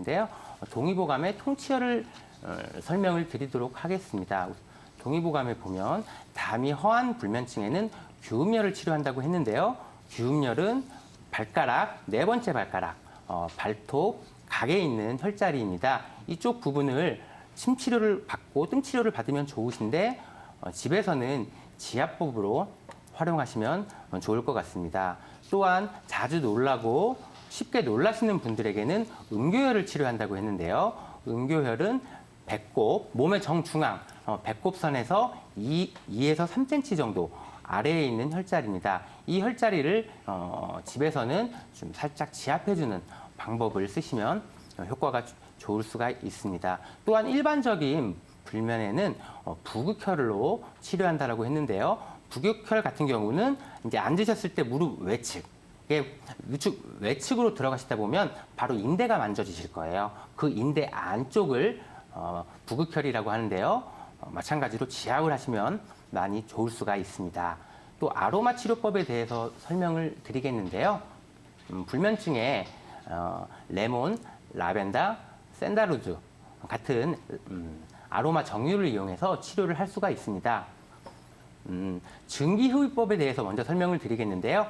인데요. 동의보감의 통치혈을 설명을 드리도록 하겠습니다. 동의보감에 보면 담이 허한 불면증에는 규음열을 치료한다고 했는데요. 규음열은 발가락, 네 번째 발가락, 발톱, 각에 있는 혈자리입니다. 이쪽 부분을 침 치료를 받고 뜸 치료를 받으면 좋으신데 집에서는 지압법으로 활용하시면 좋을 것 같습니다. 또한 자주 놀라고 쉽게 놀라시는 분들에게는 음교혈을 치료한다고 했는데요. 음교혈은 배꼽, 몸의 정중앙, 배꼽선에서 2에서 3cm 정도 아래에 있는 혈자리입니다. 이 혈자리를 집에서는 좀 살짝 지압해주는 방법을 쓰시면 효과가 좋을 수가 있습니다. 또한 일반적인 불면에는 부극혈로 치료한다라고 했는데요. 부극혈 같은 경우는 이제 앉으셨을 때 무릎 외측, 외측으로 들어가시다 보면 바로 인대가 만져지실 거예요. 그 인대 안쪽을 부극혈이라고 하는데요. 마찬가지로 지압을 하시면 많이 좋을 수가 있습니다. 또 아로마 치료법에 대해서 설명을 드리겠는데요. 불면증에 레몬, 라벤더, 샌다루즈 같은 아로마 정유를 이용해서 치료를 할 수가 있습니다. 증기흡입법에 대해서 먼저 설명을 드리겠는데요.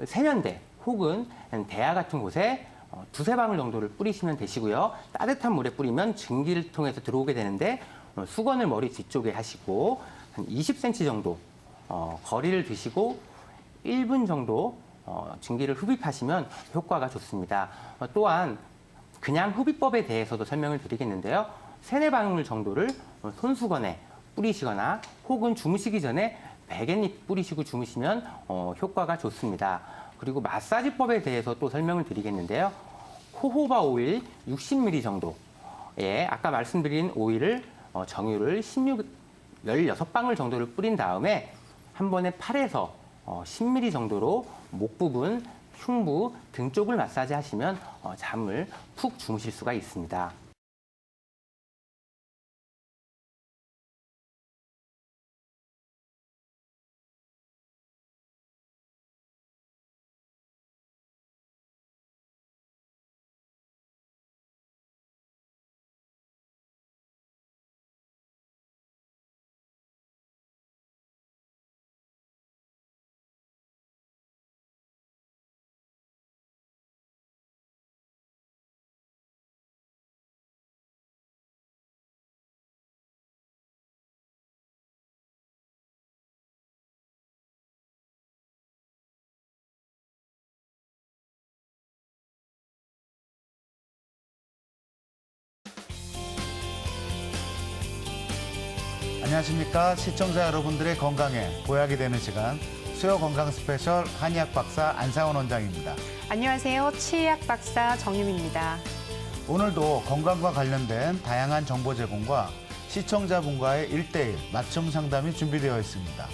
세면대 혹은 대야 같은 곳에 두세 방울 정도를 뿌리시면 되시고요. 따뜻한 물에 뿌리면 증기를 통해서 들어오게 되는데 수건을 머리 뒤쪽에 하시고 한 20cm 정도 거리를 두시고 1분 정도 증기를 흡입하시면 효과가 좋습니다. 또한 그냥 흡입법에 대해서도 설명을 드리겠는데요. 세네 방울 정도를 손수건에 뿌리시거나 혹은 주무시기 전에 베갯잎 뿌리시고 주무시면 효과가 좋습니다. 그리고 마사지법에 대해서 또 설명을 드리겠는데요. 호호바 오일 60ml 정도에 아까 말씀드린 오일을 정유를 16방울 정도를 뿌린 다음에 한 번에 8에서 10ml 정도로 목 부분, 흉부, 등 쪽을 마사지 하시면 잠을 푹 주무실 수가 있습니다. 안녕하십니까. 시청자 여러분들의 건강에 보약이 되는 시간, 수요 건강 스페셜 한의학 박사 안상원 원장입니다. 안녕하세요. 치의학 박사 정유미입니다. 오늘도 건강과 관련된 다양한 정보 제공과 시청자분과의 1:1 맞춤 상담이 준비되어 있습니다.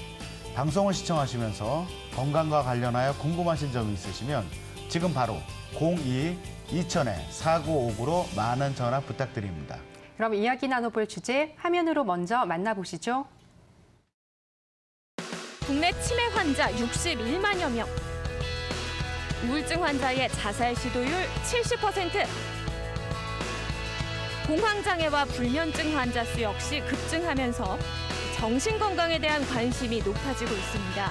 방송을 시청하시면서 건강과 관련하여 궁금하신 점이 있으시면 지금 바로 02-2000-4959로 많은 전화 부탁드립니다. 그럼 이야기 나눠볼 주제 화면으로 먼저 만나보시죠. 국내 치매 환자 61만여 명. 우울증 환자의 자살 시도율 70%. 공황장애와 불면증 환자 수 역시 급증하면서 정신건강에 대한 관심이 높아지고 있습니다.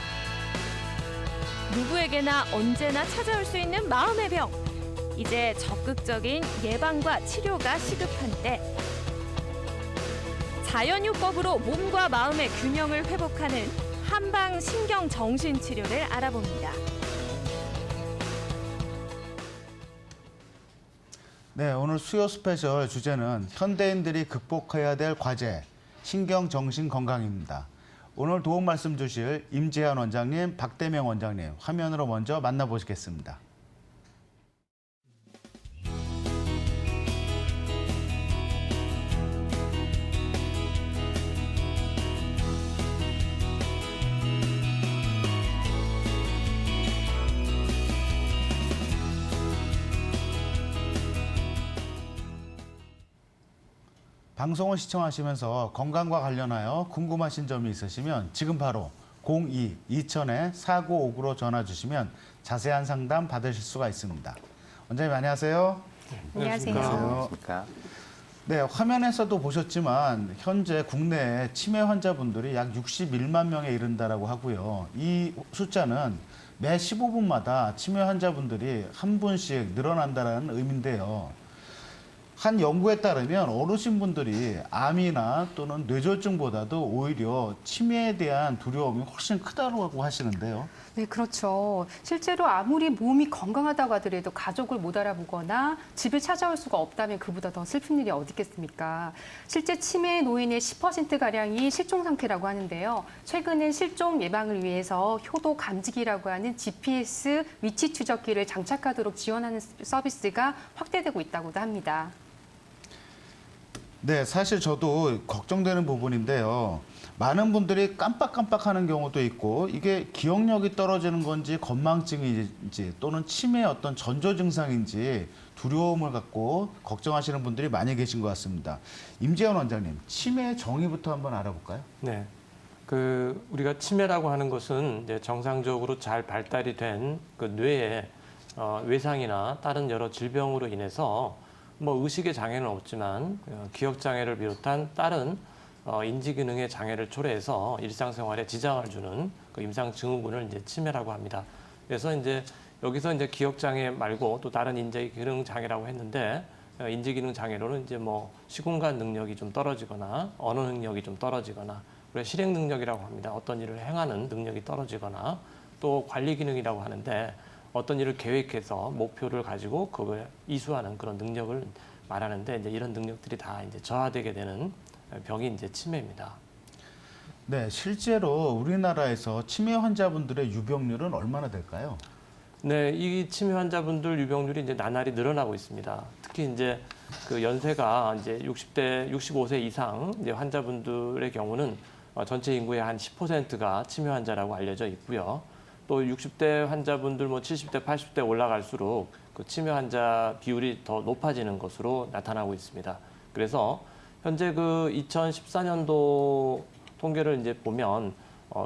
누구에게나 언제나 찾아올 수 있는 마음의 병. 이제 적극적인 예방과 치료가 시급한 때. 자연요법으로 몸과 마음의 균형을 회복하는 한방 신경정신치료를 알아봅니다. 네, 오늘 수요 스페셜 주제는 현대인들이 극복해야 될 과제, 신경정신건강입니다. 오늘 도움 말씀 주실 임재한 원장님, 박대명 원장님 화면으로 먼저 만나보시겠습니다. 방송을 시청하시면서 건강과 관련하여 궁금하신 점이 있으시면 지금 바로 02-2000-4959로 전화 주시면 자세한 상담 받으실 수가 있습니다. 원장님 안녕하세요. 안녕하세요. 안녕하십니까. 네, 화면에서도 보셨지만 현재 국내에 치매 환자분들이 약 61만 명에 이른다라고 하고요. 이 숫자는 매 15분마다 치매 환자분들이 한 분씩 늘어난다는 의미인데요. 한 연구에 따르면 어르신분들이 암이나 또는 뇌졸중보다도 오히려 치매에 대한 두려움이 훨씬 크다고 하시는데요. 네, 그렇죠. 실제로 아무리 몸이 건강하다고 하더라도 가족을 못 알아보거나 집을 찾아올 수가 없다면 그보다 더 슬픈 일이 어디 있겠습니까? 실제 치매 노인의 10%가량이 실종 상태라고 하는데요. 최근엔 실종 예방을 위해서 효도 감지기라고 하는 GPS 위치 추적기를 장착하도록 지원하는 서비스가 확대되고 있다고도 합니다. 네, 사실 저도 걱정되는 부분인데요. 많은 분들이 깜빡깜빡하는 경우도 있고 이게 기억력이 떨어지는 건지 건망증인지 또는 치매의 어떤 전조 증상인지 두려움을 갖고 걱정하시는 분들이 많이 계신 것 같습니다. 임재현 원장님, 치매의 정의부터 한번 알아볼까요? 네. 우리가 치매라고 하는 것은 이제 정상적으로 잘 발달이 된 그 뇌의 외상이나 다른 여러 질병으로 인해서 뭐 의식의 장애는 없지만 기억 장애를 비롯한 다른 인지 기능의 장애를 초래해서 일상생활에 지장을 주는 그 임상 증후군을 이제 치매라고 합니다. 그래서 이제 여기서 이제 기억 장애 말고 또 다른 인지 기능 장애라고 했는데 인지 기능 장애로는 이제 뭐 시공간 능력이 좀 떨어지거나 언어 능력이 좀 떨어지거나 우리가 실행 능력이라고 합니다. 어떤 일을 행하는 능력이 떨어지거나 또 관리 기능이라고 하는데 어떤 일을 계획해서 목표를 가지고 그걸 이수하는 그런 능력을 말하는데 이제 이런 능력들이 다 이제 저하되게 되는 병이 이제 치매입니다. 네, 실제로 우리나라에서 치매 환자분들의 유병률은 얼마나 될까요? 네, 이 치매 환자분들 유병률이 이제 나날이 늘어나고 있습니다. 특히 이제 그 연세가 이제 65세 이상 이제 환자분들의 경우는 전체 인구의 한 10%가 치매 환자라고 알려져 있고요. 또 60대 환자분들 뭐 70대, 80대 올라갈수록 그 치매 환자 비율이 더 높아지는 것으로 나타나고 있습니다. 그래서 현재 그 2014년도 통계를 이제 보면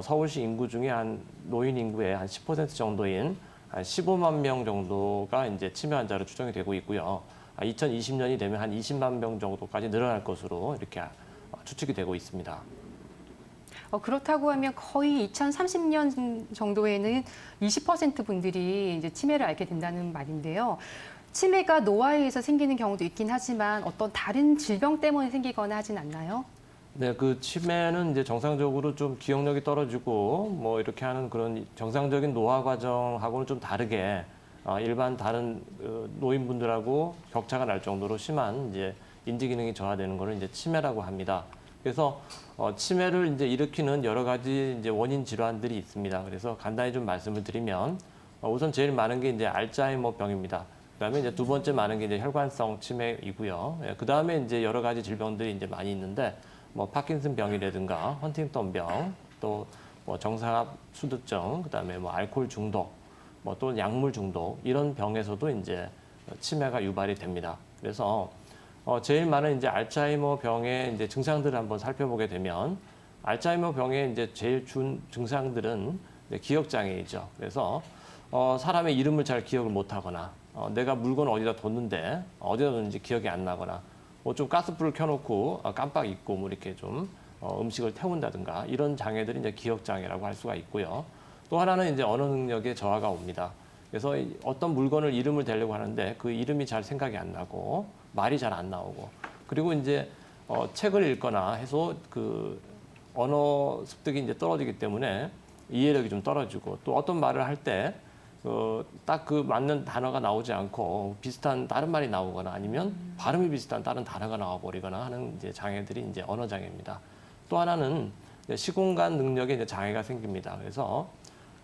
서울시 인구 중에 한 노인 인구의 한 10% 정도인 한 15만 명 정도가 이제 치매 환자로 추정이 되고 있고요. 2020년이 되면 한 20만 명 정도까지 늘어날 것으로 이렇게 추측이 되고 있습니다. 그렇다고 하면 거의 2030년 정도에는 20% 분들이 이제 치매를 앓게 된다는 말인데요. 치매가 노화에 의해서 생기는 경우도 있긴 하지만 어떤 다른 질병 때문에 생기거나 하진 않나요? 네, 그 치매는 이제 정상적으로 좀 기억력이 떨어지고 뭐 이렇게 하는 그런 정상적인 노화 과정하고는 좀 다르게 일반 다른 노인분들하고 격차가 날 정도로 심한 이제 인지 기능이 저하되는 거를 이제 치매라고 합니다. 그래서 치매를 이제 일으키는 여러 가지 이제 원인 질환들이 있습니다. 그래서 간단히 좀 말씀을 드리면 우선 제일 많은 게 이제 알츠하이머 병입니다. 그다음에 이제 두 번째 많은 게 이제 혈관성 치매이고요. 그다음에 이제 여러 가지 질병들이 이제 많이 있는데 뭐 파킨슨 병이라든가 헌팅턴 병, 또 뭐 정상압 수두증, 그다음에 뭐 알코올 중독, 뭐 또 약물 중독 이런 병에서도 이제 치매가 유발이 됩니다. 그래서 제일 많은 이제 알츠하이머 병의 이제 증상들을 한번 살펴보게 되면 알츠하이머 병의 이제 제일 준 증상들은 이제 기억 장애이죠. 그래서 사람의 이름을 잘 기억을 못하거나 내가 물건을 어디다 뒀는데 어디다 뒀는지 기억이 안 나거나 뭐 좀 가스불을 켜놓고 깜빡 잊고 뭐 이렇게 좀 음식을 태운다든가 이런 장애들이 이제 기억 장애라고 할 수가 있고요. 또 하나는 이제 언어 능력의 저하가 옵니다. 그래서 어떤 물건을 이름을 대려고 하는데 그 이름이 잘 생각이 안 나고 말이 잘 안 나오고 그리고 이제 책을 읽거나 해서 그 언어 습득이 이제 떨어지기 때문에 이해력이 좀 떨어지고 또 어떤 말을 할 때 딱 그 맞는 단어가 나오지 않고 비슷한 다른 말이 나오거나 아니면 발음이 비슷한 다른 단어가 나와버리거나 하는 이제 장애들이 이제 언어 장애입니다. 또 하나는 이제 시공간 능력에 이제 장애가 생깁니다. 그래서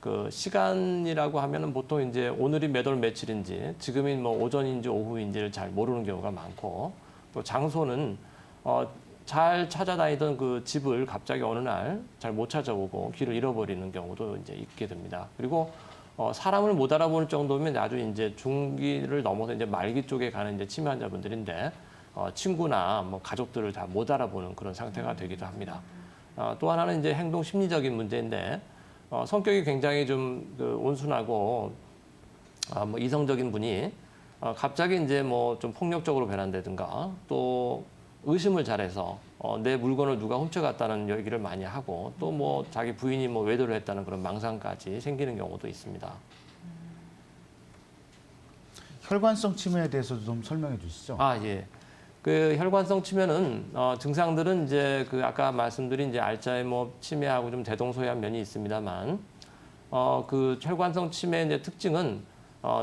그 시간이라고 하면은 보통 이제 오늘이 몇 월 며칠인지 지금이 뭐 오전인지 오후인지를 잘 모르는 경우가 많고 또 장소는 잘 찾아다니던 그 집을 갑자기 어느 날 잘 못 찾아보고 길을 잃어버리는 경우도 이제 있게 됩니다. 그리고 사람을 못 알아보는 정도면 아주 이제 중기를 넘어서 이제 말기 쪽에 가는 이제 치매 환자분들인데 친구나 뭐 가족들을 다 못 알아보는 그런 상태가 되기도 합니다. 또 하나는 이제 행동 심리적인 문제인데 성격이 굉장히 좀 온순하고 뭐 이성적인 분이 갑자기 이제 뭐 좀 폭력적으로 변한다든가 또 의심을 잘해서 내 물건을 누가 훔쳐갔다는 얘기를 많이 하고 또 뭐 자기 부인이 뭐 외도를 했다는 그런 망상까지 생기는 경우도 있습니다. 혈관성 치매에 대해서도 좀 설명해 주시죠. 예. 그 혈관성 치매는 증상들은 이제 그 아까 말씀드린 이제 알츠하이머 치매하고 좀 대동소이한 면이 있습니다만 그 혈관성 치매의 이제 특징은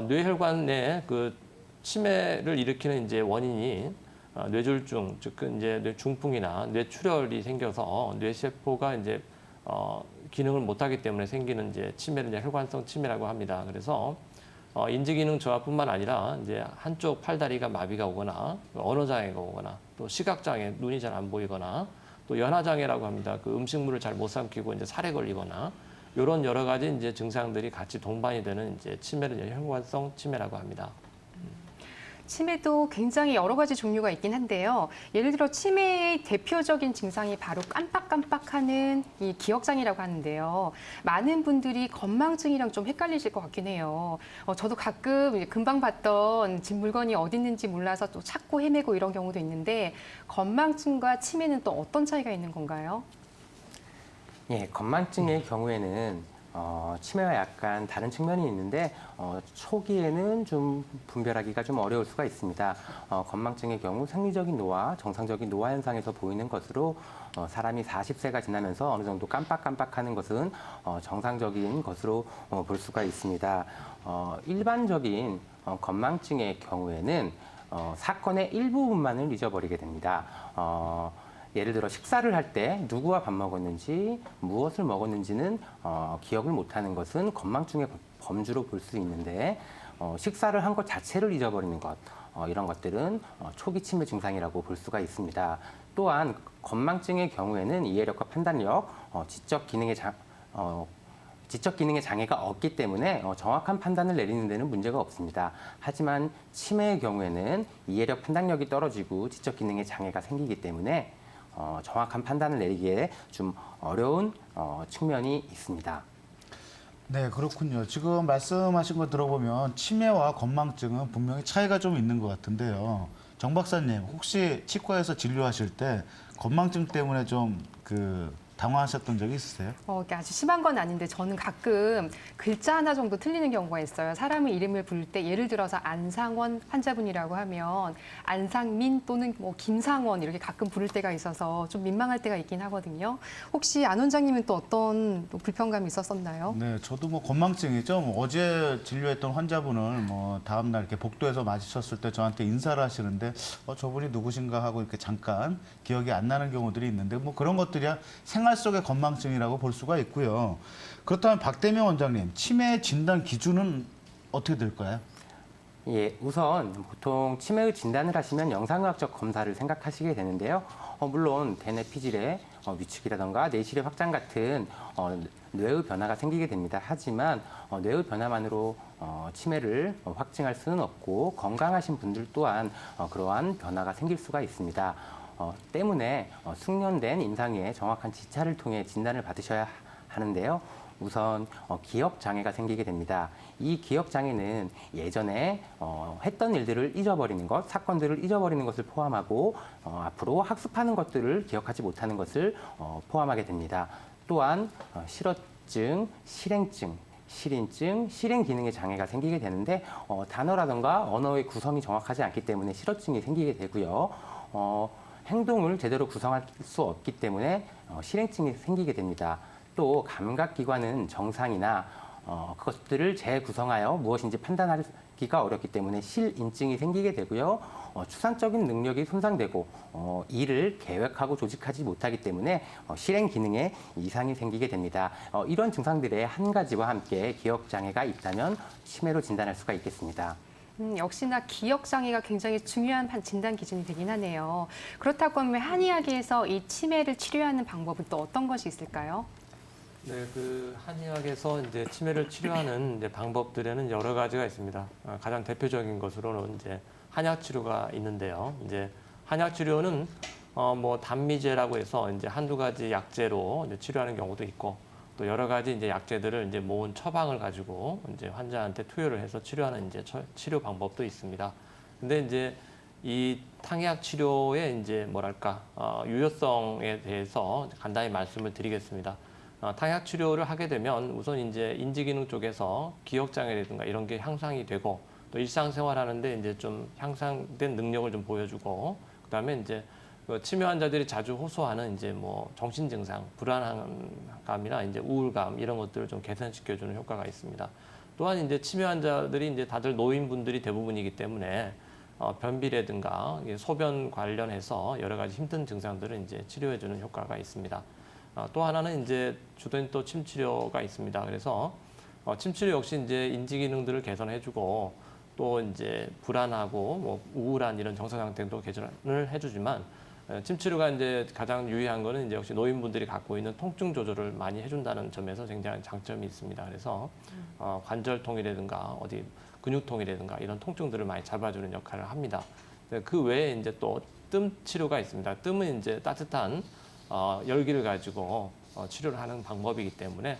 뇌혈관 내 그 치매를 일으키는 이제 원인이 뇌졸중, 즉 이제 뇌중풍이나 뇌출혈이 생겨서 뇌세포가 이제 기능을 못하기 때문에 생기는 이제 치매를 이제 혈관성 치매라고 합니다. 그래서 인지기능 저하뿐만 아니라 이제 한쪽 팔다리가 마비가 오거나 언어 장애가 오거나 또 시각 장애, 눈이 잘 안 보이거나 또 연화 장애라고 합니다. 그 음식물을 잘 못 삼키고 이제 살에 걸리거나 이런 여러 가지 이제 증상들이 같이 동반이 되는 이제 치매를 이제 혈관성 치매라고 합니다. 치매도 굉장히 여러 가지 종류가 있긴 한데요. 예를 들어 치매의 대표적인 증상이 바로 깜빡깜빡하는 이 기억장애라고 하는데요. 많은 분들이 건망증이랑 좀 헷갈리실 것 같긴 해요. 저도 가끔 금방 봤던 집 물건이 어디 있는지 몰라서 또 찾고 헤매고 이런 경우도 있는데 건망증과 치매는 또 어떤 차이가 있는 건가요? 예, 건망증의 경우에는 치매와 약간 다른 측면이 있는데 초기에는 좀 분별하기가 좀 어려울 수가 있습니다. 건망증의 경우 생리적인 노화, 정상적인 노화 현상에서 보이는 것으로 사람이 40세가 지나면서 어느 정도 깜빡깜빡하는 것은 정상적인 것으로 볼 수가 있습니다. 일반적인 건망증의 경우에는 사건의 일부분만을 잊어버리게 됩니다. 예를 들어 식사를 할 때 누구와 밥 먹었는지 무엇을 먹었는지는 기억을 못하는 것은 건망증의 범주로 볼 수 있는데 식사를 한 것 자체를 잊어버리는 것 이런 것들은 초기 치매 증상이라고 볼 수가 있습니다. 또한 건망증의 경우에는 이해력과 판단력, 지적 기능의 장애가 없기 때문에 정확한 판단을 내리는 데는 문제가 없습니다. 하지만 치매의 경우에는 이해력, 판단력이 떨어지고 지적 기능의 장애가 생기기 때문에 정확한 판단을 내리기에 좀 어려운 측면이 있습니다. 네, 그렇군요. 지금 말씀하신 거 들어보면 치매와 건망증은 분명히 차이가 좀 있는 것 같은데요. 정 박사님, 혹시 치과에서 진료하실 때 건망증 때문에 좀 당황하셨던 적이 있으세요? 이게 아주 심한 건 아닌데 저는 가끔 글자 하나 정도 틀리는 경우가 있어요. 사람의 이름을 부를 때 예를 들어서 안상원 환자분이라고 하면 안상민 또는 뭐 김상원 이렇게 가끔 부를 때가 있어서 좀 민망할 때가 있긴 하거든요. 혹시 안 원장님은 또 어떤 또 불편감이 있었었나요? 네, 저도 뭐 건망증이죠. 뭐 어제 진료했던 환자분을 뭐 다음날 이렇게 복도에서 마주쳤을 때 저한테 인사를 하시는데 저분이 누구신가 하고 이렇게 잠깐 기억이 안 나는 경우들이 있는데 뭐 그런 것들이야 생활 속의 건망증이라고 볼 수가 있고요. 그렇다면 박대명 원장님, 치매 진단 기준은 어떻게 될까요? 예, 우선 보통 치매의 진단을 하시면 영상의학적 검사를 생각하시게 되는데요. 물론 대뇌 피질의 위축이라던가 뇌실의 확장 같은 뇌의 변화가 생기게 됩니다. 하지만 뇌의 변화만으로 치매를 확증할 수는 없고 건강하신 분들 또한 그러한 변화가 생길 수가 있습니다. 때문에 숙련된 임상의 정확한 지차를 통해 진단을 받으셔야 하는데요. 우선 기억 장애가 생기게 됩니다. 이 기억 장애는 예전에 했던 일들을 잊어버리는 것, 사건들을 잊어버리는 것을 포함하고 앞으로 학습하는 것들을 기억하지 못하는 것을 포함하게 됩니다. 또한 실어증, 실행증, 실인증, 실행 기능의 장애가 생기게 되는데 단어라든가 언어의 구성이 정확하지 않기 때문에 실어증이 생기게 되고요. 행동을 제대로 구성할 수 없기 때문에 실행증이 생기게 됩니다. 또 감각기관은 정상이나 그것들을 재구성하여 무엇인지 판단하기가 어렵기 때문에 실인증이 생기게 되고요. 추상적인 능력이 손상되고 일을 계획하고 조직하지 못하기 때문에 실행 기능에 이상이 생기게 됩니다. 이런 증상들의 한 가지와 함께 기억장애가 있다면 치매로 진단할 수가 있겠습니다. 역시나 기억장애가 굉장히 중요한 진단 기준이 되긴 하네요. 그렇다고 하면 한의학에서 이 치매를 치료하는 방법은 또 어떤 것이 있을까요? 네, 한의학에서 이제 치매를 치료하는 이제 방법들에는 여러 가지가 있습니다. 가장 대표적인 것으로는 이제 한약 치료가 있는데요. 이제 한약 치료는 뭐 단미제라고 해서 이제 한두 가지 약제로 이제 치료하는 경우도 있고, 또 여러 가지 이제 약제들을 이제 모은 처방을 가지고 이제 환자한테 투여를 해서 치료하는 이제 치료 방법도 있습니다. 근데 이제 이 탕약 치료의 이제 뭐랄까 유효성에 대해서 간단히 말씀을 드리겠습니다. 탕약 치료를 하게 되면 우선 이제 인지기능 쪽에서 기억 장애라든가 이런 게 향상이 되고 또 일상생활하는데 이제 좀 향상된 능력을 좀 보여주고 그다음에 이제 그 치매 환자들이 자주 호소하는 이제 뭐 정신 증상, 불안감이나 이제 우울감 이런 것들을 좀 개선시켜주는 효과가 있습니다. 또한 이제 치매 환자들이 이제 다들 노인분들이 대부분이기 때문에 변비라든가 소변 관련해서 여러 가지 힘든 증상들을 이제 치료해주는 효과가 있습니다. 또 하나는 이제 주된 또 침 치료가 있습니다. 그래서 침 치료 역시 이제 인지 기능들을 개선해주고 또 이제 불안하고 뭐 우울한 이런 정서 상태도 개선을 해주지만 침 치료가 이제 가장 유의한 거는 이제 역시 노인분들이 갖고 있는 통증 조절을 많이 해준다는 점에서 굉장히 장점이 있습니다. 그래서 관절통이라든가 어디 근육통이라든가 이런 통증들을 많이 잡아주는 역할을 합니다. 그 외에 이제 또 뜸 치료가 있습니다. 뜸은 이제 따뜻한 열기를 가지고 치료를 하는 방법이기 때문에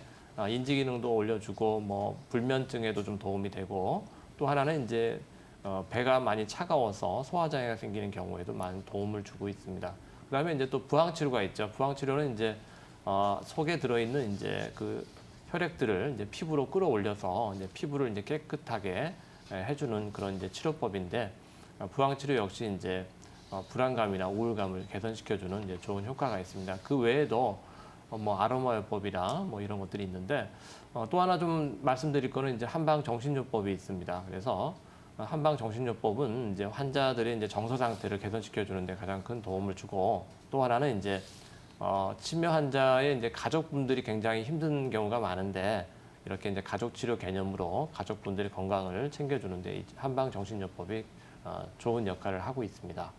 인지 기능도 올려주고 뭐 불면증에도 좀 도움이 되고 또 하나는 이제 배가 많이 차가워서 소화장애가 생기는 경우에도 많은 도움을 주고 있습니다. 그다음에 이제 또 부항 치료가 있죠. 부항 치료는 이제 속에 들어있는 이제 그 혈액들을 이제 피부로 끌어올려서 이제 피부를 이제 깨끗하게 해주는 그런 이제 치료법인데 부항 치료 역시 이제 불안감이나 우울감을 개선시켜주는 이제 좋은 효과가 있습니다. 그 외에도 뭐 아로마요법이나 뭐 이런 것들이 있는데 또 하나 좀 말씀드릴 거는 이제 한방 정신요법이 있습니다. 그래서 한방 정신요법은 이제 환자들의 이제 정서 상태를 개선시켜 주는데 가장 큰 도움을 주고 또 하나는 이제 치매 환자의 이제 가족분들이 굉장히 힘든 경우가 많은데 이렇게 이제 가족 치료 개념으로 가족분들의 건강을 챙겨주는데 이 한방 정신요법이 좋은 역할을 하고 있습니다.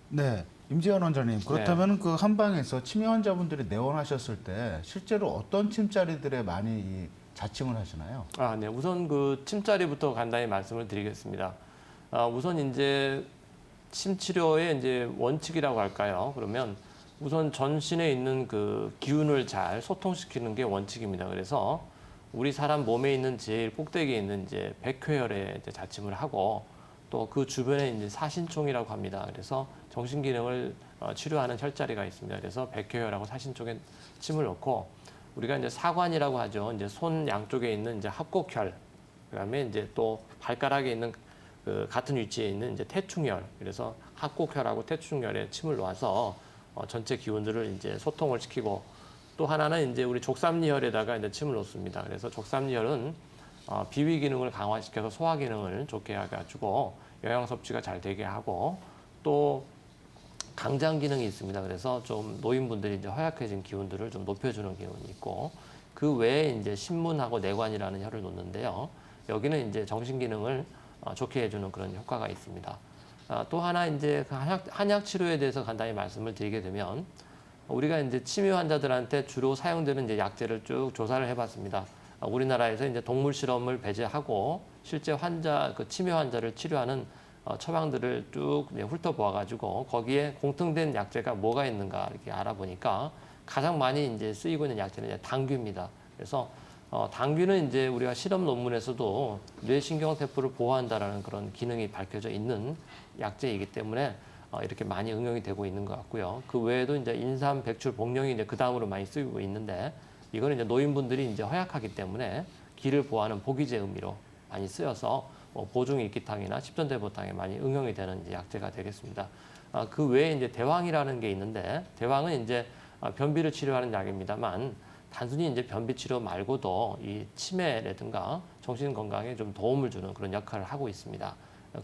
네, 임지연 원장님. 그렇다면 그 한방에서 치매 환자분들이 내원하셨을 때 실제로 어떤 침자리들에 많이 이 자침을 하시나요? 네. 우선 그 침자리부터 간단히 말씀을 드리겠습니다. 우선 이제 침 치료의 이제 원칙이라고 할까요? 그러면 우선 전신에 있는 그 기운을 잘 소통시키는 게 원칙입니다. 그래서 우리 사람 몸에 있는 제일 꼭대기에 있는 이제 백회혈에 이제 자침을 하고 또 그 주변에 이제 사신총이라고 합니다. 그래서 정신 기능을 치료하는 혈자리가 있습니다. 그래서 백회혈하고 사신 쪽에 침을 넣고 우리가 이제 사관이라고 하죠. 이제 손 양쪽에 있는 이제 합곡혈, 그다음에 이제 또 발가락에 있는 그 같은 위치에 있는 이제 태충혈. 그래서 합곡혈하고 태충혈에 침을 놔서 전체 기운들을 이제 소통을 시키고 또 하나는 이제 우리 족삼리혈에다가 이제 침을 놓습니다. 그래서 족삼리혈은 비위 기능을 강화시켜서 소화 기능을 좋게 해가지고 영양 섭취가 잘 되게 하고 또 강장 기능이 있습니다. 그래서 좀 노인분들이 이제 허약해진 기운들을 좀 높여주는 기운이 있고 그 외에 이제 신문하고 내관이라는 혈을 놓는데요. 여기는 이제 정신 기능을 좋게 해주는 그런 효과가 있습니다. 또 하나 이제 그 한약 치료에 대해서 간단히 말씀을 드리게 되면 우리가 이제 치매 환자들한테 주로 사용되는 이제 약제를 쭉 조사를 해봤습니다. 우리나라에서 이제 동물 실험을 배제하고 실제 환자 그 치매 환자를 치료하는 처방들을 쭉 훑어보아가지고 거기에 공통된 약제가 뭐가 있는가 이렇게 알아보니까 가장 많이 이제 쓰이고 있는 약제는 이제 당귀입니다. 그래서 당귀는 이제 우리가 실험 논문에서도 뇌신경 세포를 보호한다라는 그런 기능이 밝혀져 있는 약제이기 때문에 이렇게 많이 응용이 되고 있는 것 같고요. 그 외에도 이제 인삼, 백출, 복령이 이제 그 다음으로 많이 쓰이고 있는데 이거는 이제 노인분들이 이제 허약하기 때문에 기를 보호하는 보기제 의미로 많이 쓰여서 보중 익기탕이나 십전대보탕에 많이 응용이 되는 이제 약제가 되겠습니다. 그 외에 이제 대왕이라는 게 있는데 대왕은 이제 변비를 치료하는 약입니다만 단순히 이제 변비 치료 말고도 이 치매라든가 정신 건강에 좀 도움을 주는 그런 역할을 하고 있습니다.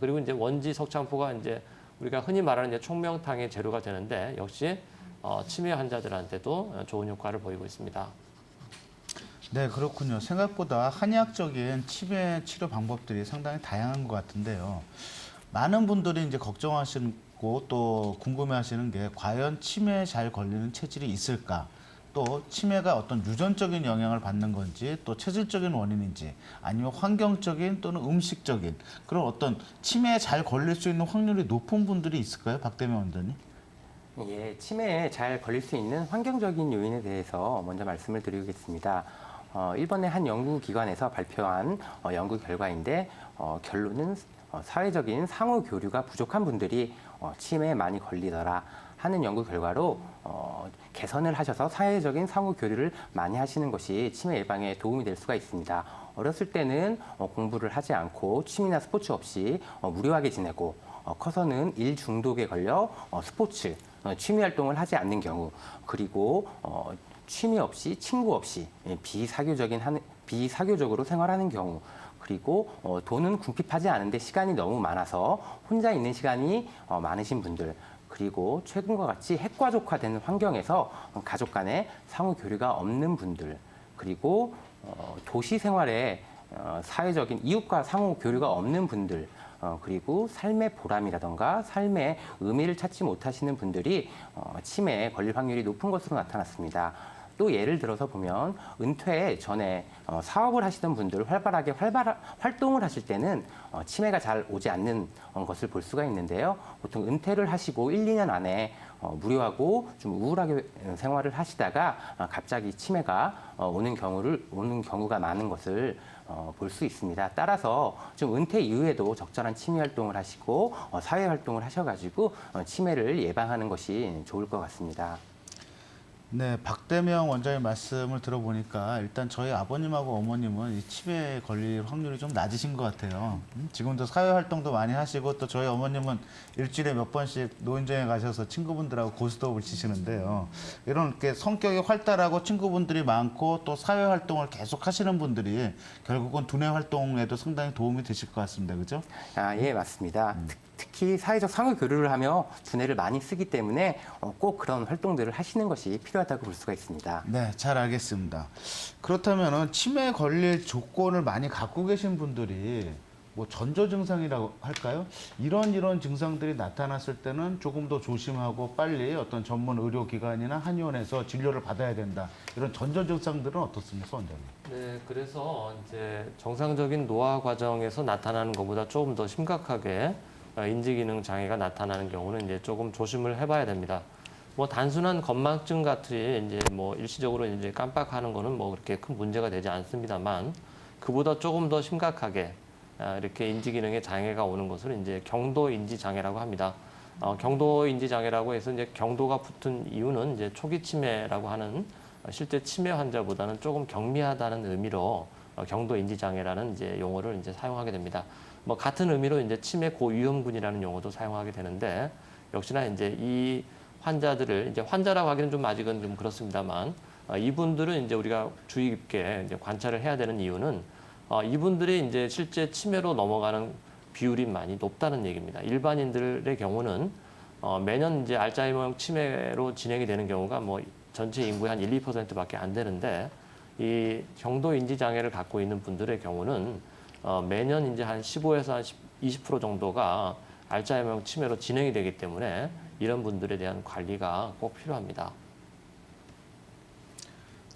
그리고 이제 원지 석창포가 이제 우리가 흔히 말하는 이제 총명탕의 재료가 되는데 역시 치매 환자들한테도 좋은 효과를 보이고 있습니다. 네, 그렇군요. 생각보다 한의학적인 치매 치료 방법들이 상당히 다양한 것 같은데요. 많은 분들이 이제 걱정하시고 또 궁금해하시는 게 과연 치매에 잘 걸리는 체질이 있을까? 또 치매가 어떤 유전적인 영향을 받는 건지 또 체질적인 원인인지 아니면 환경적인 또는 음식적인 그런 어떤 치매에 잘 걸릴 수 있는 확률이 높은 분들이 있을까요? 박대면 원장님? 예, 치매에 잘 걸릴 수 있는 환경적인 요인에 대해서 먼저 말씀을 드리겠습니다. 일본의 한 연구기관에서 발표한 연구 결과인데 결론은 사회적인 상호 교류가 부족한 분들이 치매에 많이 걸리더라 하는 연구 결과로 개선을 하셔서 사회적인 상호 교류를 많이 하시는 것이 치매 예방에 도움이 될 수가 있습니다. 어렸을 때는 공부를 하지 않고 취미나 스포츠 없이 무료하게 지내고 커서는 일 중독에 걸려 스포츠, 취미 활동을 하지 않는 경우, 그리고 취미 없이 친구 없이 비사교적으로 생활하는 경우, 그리고 돈은 궁핍하지 않은데 시간이 너무 많아서 혼자 있는 시간이 많으신 분들, 그리고 최근과 같이 핵가족화되는 환경에서 가족 간의 상호 교류가 없는 분들, 그리고 도시 생활에 사회적인 이웃과 상호 교류가 없는 분들, 그리고 삶의 보람이라던가 삶의 의미를 찾지 못하시는 분들이 치매에 걸릴 확률이 높은 것으로 나타났습니다. 또 예를 들어서 보면 은퇴 전에 사업을 하시던 분들 활발하게 활동을 하실 때는 치매가 잘 오지 않는 것을 볼 수가 있는데요. 보통 은퇴를 하시고 1, 2년 안에 무료하고 좀 우울하게 생활을 하시다가 갑자기 치매가 오는 경우가 많은 것을 볼 수 있습니다. 따라서 좀 은퇴 이후에도 적절한 취미 활동을 하시고 사회 활동을 하셔가지고 치매를 예방하는 것이 좋을 것 같습니다. 네, 박대명 원장의 말씀을 들어보니까 일단 저희 아버님하고 어머님은 이 치매에 걸릴 확률이 좀 낮으신 것 같아요. 지금도 사회 활동도 많이 하시고 또 저희 어머님은 일주일에 몇 번씩 노인정에 가셔서 친구분들하고 고스톱을 치시는데요. 이렇게 성격이 활달하고 친구분들이 많고 또 사회 활동을 계속 하시는 분들이 결국은 두뇌 활동에도 상당히 도움이 되실 것 같습니다. 그죠? 예, 맞습니다. 특히 사회적 상호 교류를 하며 두뇌를 많이 쓰기 때문에 꼭 그런 활동들을 하시는 것이 필요하다고 볼 수가 있습니다. 네, 잘 알겠습니다. 그렇다면 치매에 걸릴 조건을 많이 갖고 계신 분들이 뭐 전조 증상이라고 할까요? 이런 증상들이 나타났을 때는 조금 더 조심하고 빨리 어떤 전문 의료기관이나 한의원에서 진료를 받아야 된다. 이런 전조 증상들은 어떻습니까, 원장님? 네, 그래서 이제 정상적인 노화 과정에서 나타나는 것보다 조금 더 심각하게 인지기능 장애가 나타나는 경우는 이제 조금 조심을 해봐야 됩니다. 뭐 단순한 건망증 같이 이제 뭐 일시적으로 이제 깜빡하는 거는 뭐 그렇게 큰 문제가 되지 않습니다만 그보다 조금 더 심각하게 이렇게 인지기능에 장애가 오는 것을 이제 경도인지 장애라고 합니다. 경도인지 장애라고 해서 이제 경도가 붙은 이유는 이제 초기 치매라고 하는 실제 치매 환자보다는 조금 경미하다는 의미로 경도인지 장애라는 이제 용어를 이제 사용하게 됩니다. 뭐 같은 의미로 이제 치매 고위험군이라는 용어도 사용하게 되는데 역시나 이제 이 환자들을 이제 환자라고 하기는 좀 아직은 좀 그렇습니다만 이분들은 이제 우리가 주의 깊게 이제 관찰을 해야 되는 이유는 이분들이 이제 실제 치매로 넘어가는 비율이 많이 높다는 얘기입니다. 일반인들의 경우는 매년 이제 알츠하이머형 치매로 진행이 되는 경우가 뭐 전체 인구의 한 1, 2%밖에 안 되는데 이 경도 인지 장애를 갖고 있는 분들의 경우는 매년 이제 한 15에서 한 20% 정도가 알츠하이머형 치매로 진행이 되기 때문에 이런 분들에 대한 관리가 꼭 필요합니다.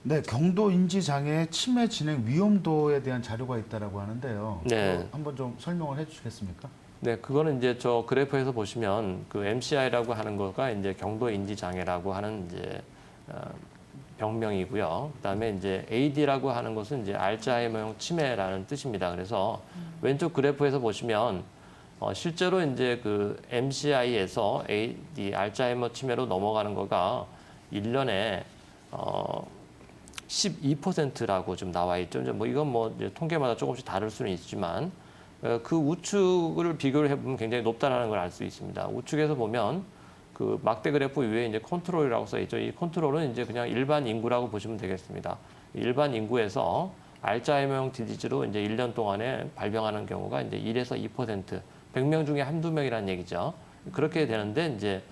네, 경도 인지 장애 치매 진행 위험도에 대한 자료가 있다라고 하는데요. 네. 한번 좀 설명을 해주시겠습니까? 네, 그거는 이제 저 그래프에서 보시면 그 MCI라고 하는 거가 이제 경도 인지 장애라고 하는 이제 병명이고요. 그다음에 이제 AD라고 하는 것은 이제 알츠하이머형 치매라는 뜻입니다. 그래서 왼쪽 그래프에서 보시면 실제로 이제 그 MCI에서 AD 알츠하이머 치매로 넘어가는 거가 1년에 12%라고 좀 나와 있죠. 뭐 이건 뭐 이제 통계마다 조금씩 다를 수는 있지만 그 우측을 비교를 해보면 굉장히 높다라는 걸 알 수 있습니다. 우측에서 보면 그 막대 그래프 위에 이제 컨트롤이라고 써 있죠. 이 컨트롤은 이제 그냥 일반 인구라고 보시면 되겠습니다. 일반 인구에서 알츠하이머형 디지즈로 이제 1년 동안에 발병하는 경우가 이제 1에서 2%, 100명 중에 한두 명이라는 얘기죠. 그렇게 되는데 이제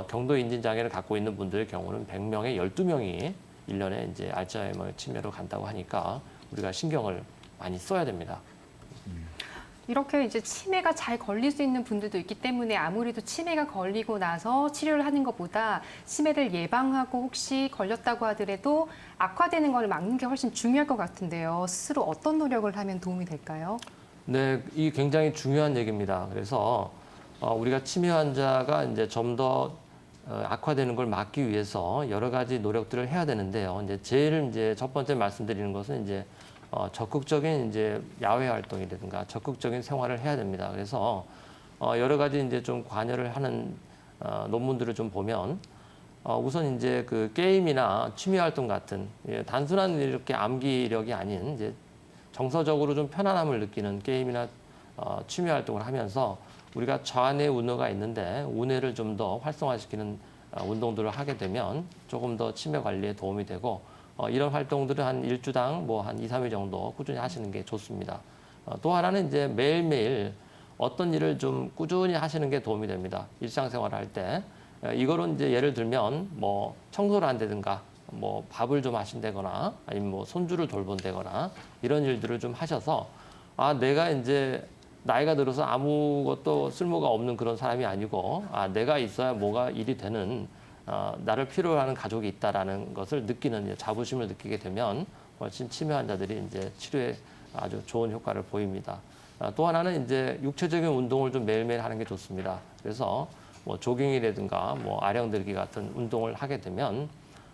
경도 인지 장애를 갖고 있는 분들의 경우는 100명에 12명이 1년에 이제 알츠하이머 치매로 간다고 하니까 우리가 신경을 많이 써야 됩니다. 이렇게 이제 치매가 잘 걸릴 수 있는 분들도 있기 때문에 아무래도 치매가 걸리고 나서 치료를 하는 것보다 치매를 예방하고 혹시 걸렸다고 하더라도 악화되는 걸 막는 게 훨씬 중요할 것 같은데요. 스스로 어떤 노력을 하면 도움이 될까요? 네, 이 굉장히 중요한 얘기입니다. 그래서 우리가 치매 환자가 이제 좀 더 악화되는 걸 막기 위해서 여러 가지 노력들을 해야 되는데요. 이제 제일 이제 첫 번째 말씀드리는 것은 이제 적극적인 이제 야외 활동이라든가 적극적인 생활을 해야 됩니다. 그래서 여러 가지 이제 좀 관여를 하는 논문들을 좀 보면 우선 이제 그 게임이나 취미 활동 같은 단순한 이렇게 암기력이 아닌 이제 정서적으로 좀 편안함을 느끼는 게임이나 취미 활동을 하면서 우리가 좌뇌 우뇌가 있는데 우뇌를 좀 더 활성화시키는 운동들을 하게 되면 조금 더 치매 관리에 도움이 되고 이런 활동들을 한 일주당 뭐 한 2, 3일 정도 꾸준히 하시는 게 좋습니다. 또 하나는 이제 매일매일 어떤 일을 좀 꾸준히 하시는 게 도움이 됩니다. 일상생활을 할 때. 이거는 이제 예를 들면 뭐 청소를 한다든가 뭐 밥을 좀 하신다거나 아니면 뭐 손주를 돌본다거나 이런 일들을 좀 하셔서 내가 이제 나이가 들어서 아무것도 쓸모가 없는 그런 사람이 아니고 내가 있어야 뭐가 일이 되는 나를 필요로 하는 가족이 있다라는 것을 느끼는 이제 자부심을 느끼게 되면 훨씬 치매 환자들이 이제 치료에 아주 좋은 효과를 보입니다. 또 하나는 이제 육체적인 운동을 좀 매일매일 하는 게 좋습니다. 그래서 뭐 조깅이라든가 뭐 아령들기 같은 운동을 하게 되면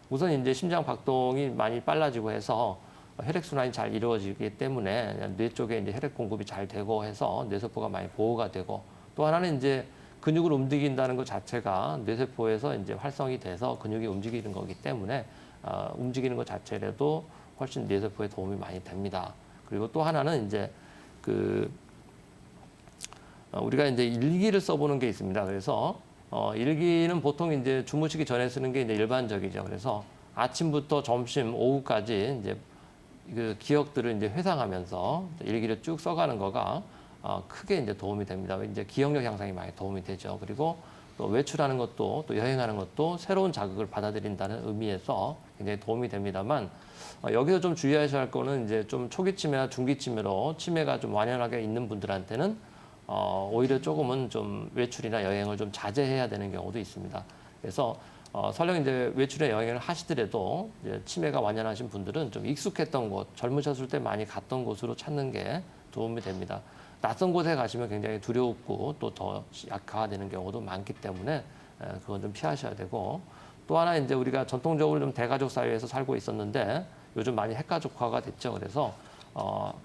우선 이제 심장 박동이 많이 빨라지고 해서 혈액순환이 잘 이루어지기 때문에 뇌 쪽에 이제 혈액 공급이 잘 되고 해서 뇌세포가 많이 보호가 되고 또 하나는 이제 근육을 움직인다는 것 자체가 뇌세포에서 이제 활성이 돼서 근육이 움직이는 거기 때문에 움직이는 것 자체라도 훨씬 뇌세포에 도움이 많이 됩니다. 그리고 또 하나는 이제 우리가 이제 일기를 써보는 게 있습니다. 그래서 일기는 보통 이제 주무시기 전에 쓰는 게 이제 일반적이죠. 그래서 아침부터 점심, 오후까지 이제 그 기억들을 이제 회상하면서 일기를 쭉 써가는 거가 크게 이제 도움이 됩니다. 이제 기억력 향상에 많이 도움이 되죠. 그리고 또 외출하는 것도 또 여행하는 것도 새로운 자극을 받아들인다는 의미에서 굉장히 도움이 됩니다만 여기서 좀 주의하셔야 할 거는 이제 좀 초기 치매나 중기 치매로 치매가 좀 완연하게 있는 분들한테는 오히려 조금은 좀 외출이나 여행을 좀 자제해야 되는 경우도 있습니다. 그래서 설령 이제 외출에 여행을 하시더라도 이제 치매가 완연하신 분들은 좀 익숙했던 곳, 젊으셨을 때 많이 갔던 곳으로 찾는 게 도움이 됩니다. 낯선 곳에 가시면 굉장히 두려웠고 또 더 약화되는 경우도 많기 때문에 그건 좀 피하셔야 되고 또 하나 이제 우리가 전통적으로 좀 대가족 사회에서 살고 있었는데 요즘 많이 핵가족화가 됐죠. 그래서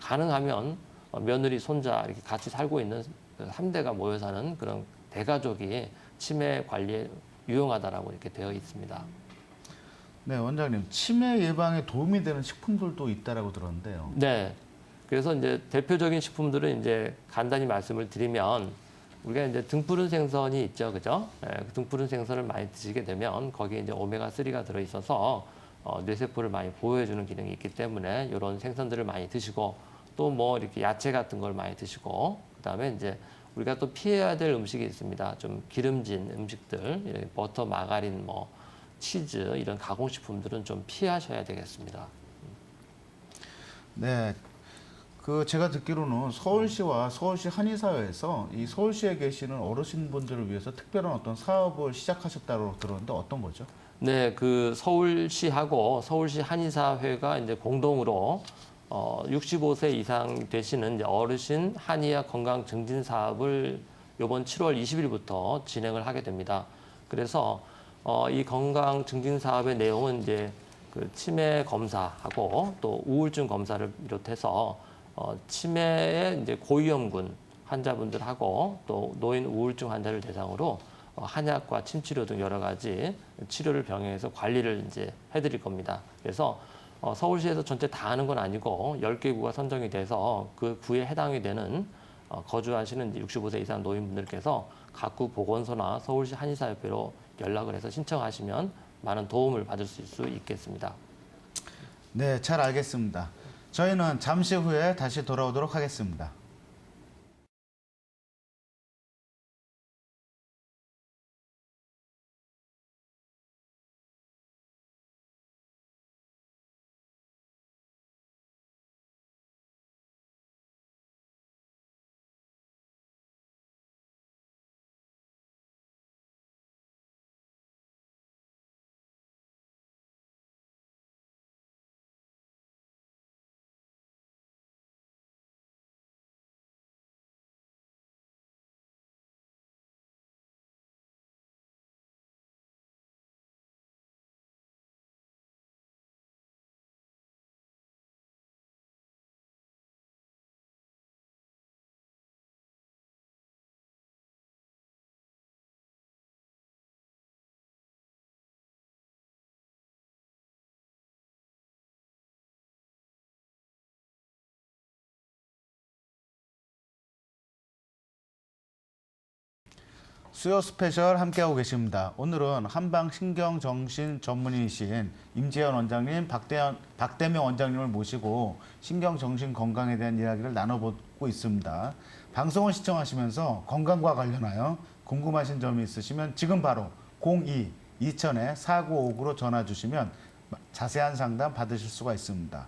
가능하면 며느리, 손자 이렇게 같이 살고 있는 3대가 모여 사는 그런 대가족이 치매 관리에 유용하다라고 이렇게 되어 있습니다. 네, 원장님. 치매 예방에 도움이 되는 식품들도 있다라고 들었는데요. 네. 그래서 이제 대표적인 식품들은 이제 간단히 말씀을 드리면 우리가 이제 등푸른 생선이 있죠. 그죠? 그 등푸른 생선을 많이 드시게 되면 거기에 이제 오메가3가 들어 있어서 뇌세포를 많이 보호해주는 기능이 있기 때문에 이런 생선들을 많이 드시고 또 뭐 이렇게 야채 같은 걸 많이 드시고 그다음에 이제 우리가 또 피해야 될 음식이 있습니다. 좀 기름진 음식들, 버터, 마가린, 뭐 치즈 이런 가공식품들은 좀 피하셔야 되겠습니다. 네. 제가 듣기로는 서울시와 서울시 한의사회에서 이 서울시에 계시는 어르신분들을 위해서 특별한 어떤 사업을 시작하셨다고 들었는데 어떤 거죠? 네, 그 서울시하고 서울시 한의사회가 이제 공동으로 65세 이상 되시는 이제 어르신 한의학 건강 증진 사업을 이번 7월 20일부터 진행을 하게 됩니다. 그래서 이 건강 증진 사업의 내용은 이제 그 치매 검사하고 또 우울증 검사를 비롯해서 치매의 이제 고위험군 환자분들하고 또 노인 우울증 환자를 대상으로 한약과 침치료 등 여러 가지 치료를 병행해서 관리를 이제 해드릴 겁니다. 그래서 서울시에서 전체 다 하는 건 아니고 10개 구가 선정이 돼서 그 구에 해당이 되는 거주하시는 65세 이상 노인분들께서 각 구 보건소나 서울시 한의사협회로 연락을 해서 신청하시면 많은 도움을 받을 수 있겠습니다. 네, 잘 알겠습니다. 저희는 잠시 후에 다시 돌아오도록 하겠습니다. 수요 스페셜 함께하고 계십니다. 오늘은 한방신경정신 전문의이신 임지연 원장님, 박대명 원장님을 모시고 신경정신 건강에 대한 이야기를 나눠보고 있습니다. 방송을 시청하시면서 건강과 관련하여 궁금하신 점이 있으시면 지금 바로 02-2000-4959로 전화 주시면 자세한 상담 받으실 수가 있습니다.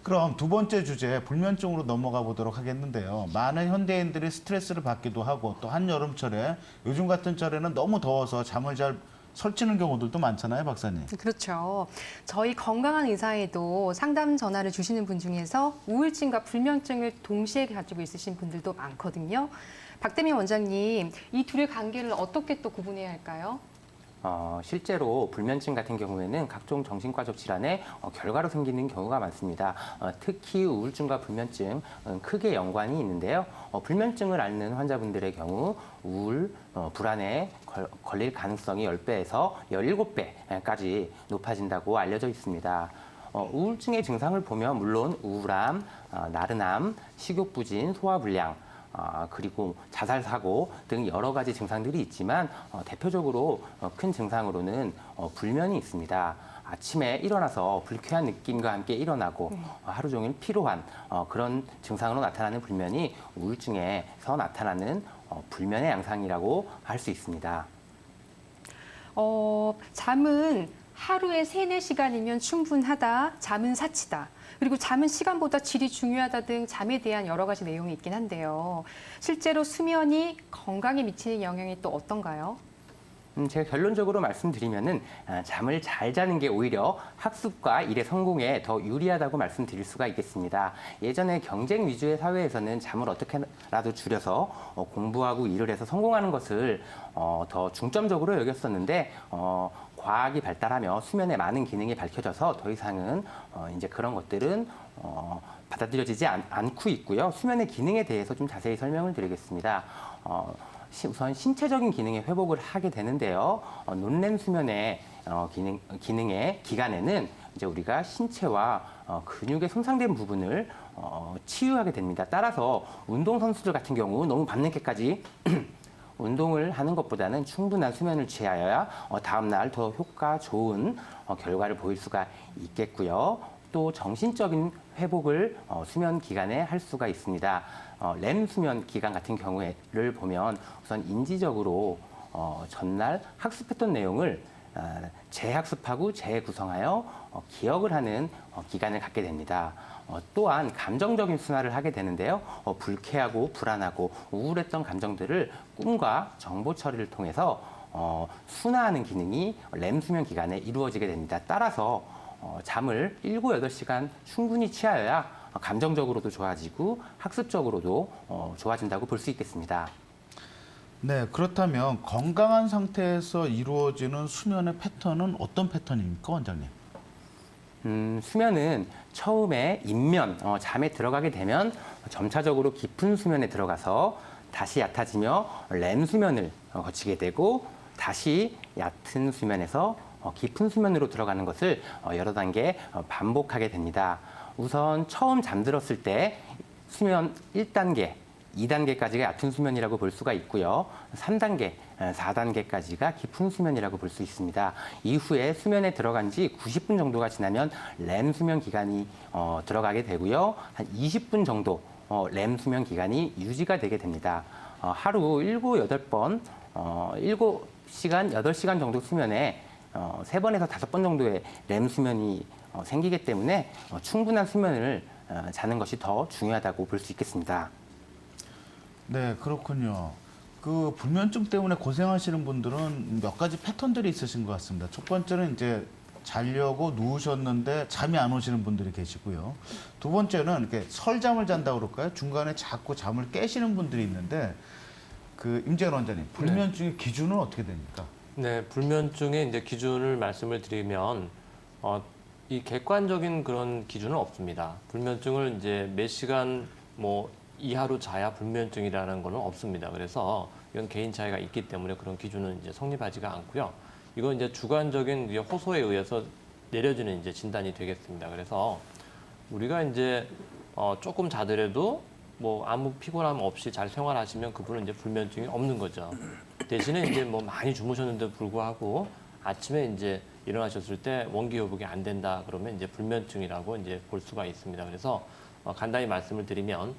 그럼 두 번째 주제 불면증으로 넘어가 보도록 하겠는데요. 많은 현대인들이 스트레스를 받기도 하고 또 한여름철에 요즘 같은 철에는 너무 더워서 잠을 잘 설치는 경우들도 많잖아요, 박사님. 그렇죠. 저희 건강한 의사에도 상담 전화를 주시는 분 중에서 우울증과 불면증을 동시에 가지고 있으신 분들도 많거든요. 박대민 원장님, 이 둘의 관계를 어떻게 또 구분해야 할까요? 실제로 불면증 같은 경우에는 각종 정신과적 질환의 결과로 생기는 경우가 많습니다. 특히 우울증과 불면증 크게 연관이 있는데요. 불면증을 앓는 환자분들의 경우 우울, 불안에 걸릴 가능성이 10배에서 17배까지 높아진다고 알려져 있습니다. 우울증의 증상을 보면 물론 우울함, 나른함, 식욕부진, 소화불량, 그리고 자살 사고 등 여러 가지 증상들이 있지만 대표적으로 큰 증상으로는 불면이 있습니다. 아침에 일어나서 불쾌한 느낌과 함께 일어나고 하루 종일 피로한 그런 증상으로 나타나는 불면이 우울증에서 나타나는 불면의 양상이라고 할 수 있습니다. 잠은 하루에 3-4시간이면 충분하다, 잠은 사치다. 그리고 잠은 시간보다 질이 중요하다 등 잠에 대한 여러 가지 내용이 있긴 한데요. 실제로 수면이 건강에 미치는 영향이 또 어떤가요? 제가 결론적으로 말씀드리면은 잠을 잘 자는 게 오히려 학습과 일의 성공에 더 유리하다고 말씀드릴 수가 있겠습니다. 예전에 경쟁 위주의 사회에서는 잠을 어떻게라도 줄여서 공부하고 일을 해서 성공하는 것을 더 중점적으로 여겼었는데 과학이 발달하며 수면의 많은 기능이 밝혀져서 더 이상은 이제 그런 것들은 받아들여지지 않고 있고요. 수면의 기능에 대해서 좀 자세히 설명을 드리겠습니다. 우선 신체적인 기능의 회복을 하게 되는데요. 논렘 수면의 기능의 기간에는 이제 우리가 신체와 근육의 손상된 부분을 치유하게 됩니다. 따라서 운동선수들 같은 경우 너무 밤늦게까지 운동을 하는 것보다는 충분한 수면을 취하여야 다음날 더 효과 좋은 결과를 보일 수가 있겠고요. 또 정신적인 회복을 수면 기간에 할 수가 있습니다. 렘 수면 기간 같은 경우를 보면 우선 인지적으로 전날 학습했던 내용을 재학습하고 재구성하여 기억을 하는 기간을 갖게 됩니다. 또한 감정적인 순환을 하게 되는데요. 불쾌하고 불안하고 우울했던 감정들을 꿈과 정보 처리를 통해서 순화하는 기능이 렘 수면 기간에 이루어지게 됩니다. 따라서 잠을 7-8시간 충분히 취하여야 감정적으로도 좋아지고 학습적으로도 좋아진다고 볼 수 있겠습니다. 네, 그렇다면 건강한 상태에서 이루어지는 수면의 패턴은 어떤 패턴입니까, 원장님? 수면은 처음에 인면, 잠에 들어가게 되면 점차적으로 깊은 수면에 들어가서 다시 얕아지며 렘 수면을 거치게 되고 다시 얕은 수면에서 깊은 수면으로 들어가는 것을 여러 단계 반복하게 됩니다. 우선 처음 잠들었을 때 수면 1단계, 2단계까지가 얕은 수면이라고 볼 수가 있고요. 3단계, 4단계까지가 깊은 수면이라고 볼 수 있습니다. 이후에 수면에 들어간 지 90분 정도가 지나면 렘 수면 기간이 들어가게 되고요. 한 20분 정도 렘 수면 기간이 유지가 되게 됩니다. 하루 7-8번, 7시간, 8시간 정도 수면에 3번에서 5번 정도의 렘 수면이 생기기 때문에 충분한 수면을 자는 것이 더 중요하다고 볼 수 있겠습니다. 네, 그렇군요. 그 불면증 때문에 고생하시는 분들은 몇 가지 패턴들이 있으신 것 같습니다. 첫 번째는 이제 자려고 누우셨는데 잠이 안 오시는 분들이 계시고요. 두 번째는 이렇게 설잠을 잔다고 그럴까요? 중간에 자꾸 잠을 깨시는 분들이 있는데 그 임재현 원장님, 불면증의 기준은 어떻게 됩니까? 네, 불면증의 이제 기준을 말씀을 드리면 이 객관적인 그런 기준은 없습니다. 불면증을 이제 몇 시간 이하로 자야 불면증이라는 거는 없습니다. 그래서 이건 개인 차이가 있기 때문에 그런 기준은 이제 성립하지가 않고요. 이건 이제 주관적인 이제 호소에 의해서 내려지는 이제 진단이 되겠습니다. 그래서 우리가 이제 조금 자더라도 아무 피곤함 없이 잘 생활하시면 그분은 이제 불면증이 없는 거죠. 대신에 이제 뭐 많이 주무셨는데도 불구하고 아침에 이제 일어나셨을 때 원기 회복이 안 된다 그러면 이제 불면증이라고 이제 볼 수가 있습니다. 그래서 간단히 말씀을 드리면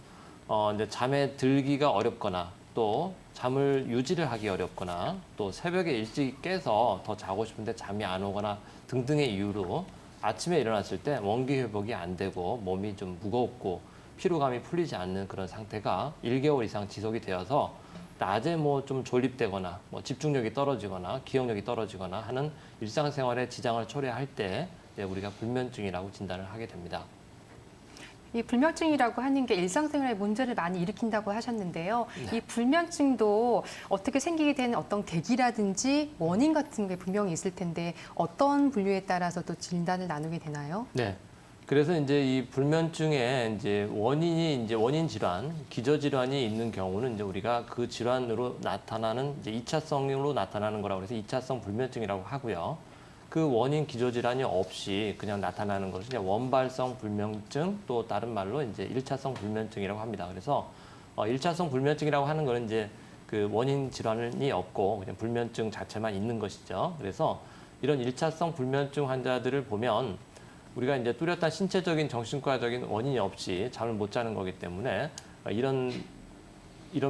이제 잠에 들기가 어렵거나 또 잠을 유지를 하기 어렵거나 또 새벽에 일찍 깨서 더 자고 싶은데 잠이 안 오거나 등등의 이유로 아침에 일어났을 때 원기 회복이 안 되고 몸이 좀 무겁고 피로감이 풀리지 않는 그런 상태가 1개월 이상 지속이 되어서 낮에 뭐 좀 졸립되거나 뭐 집중력이 떨어지거나 기억력이 떨어지거나 하는 일상생활에 지장을 초래할 때 우리가 불면증이라고 진단을 하게 됩니다. 이 불면증이라고 하는 게 일상생활에 문제를 많이 일으킨다고 하셨는데요. 이 불면증도 어떻게 생기게 되는 어떤 계기라든지 원인 같은 게 분명히 있을 텐데 어떤 분류에 따라서 또 진단을 나누게 되나요? 네. 그래서 이제 이 불면증의 이제 원인이 이제 원인 질환, 기저 질환이 있는 경우는 이제 우리가 그 질환으로 나타나는 이제 2차성으로 나타나는 거라고 해서 2차성 불면증이라고 하고요. 그 원인 기저 질환이 없이 그냥 나타나는 것을 이제 원발성 불면증 또 다른 말로 이제 1차성 불면증이라고 합니다. 그래서 1차성 불면증이라고 하는 거는 이제 그 원인 질환이 없고 그냥 불면증 자체만 있는 것이죠. 그래서 이런 1차성 불면증 환자들을 보면 우리가 이제 뚜렷한 신체적인 정신과적인 원인이 없이 잠을 못 자는 거기 때문에 이런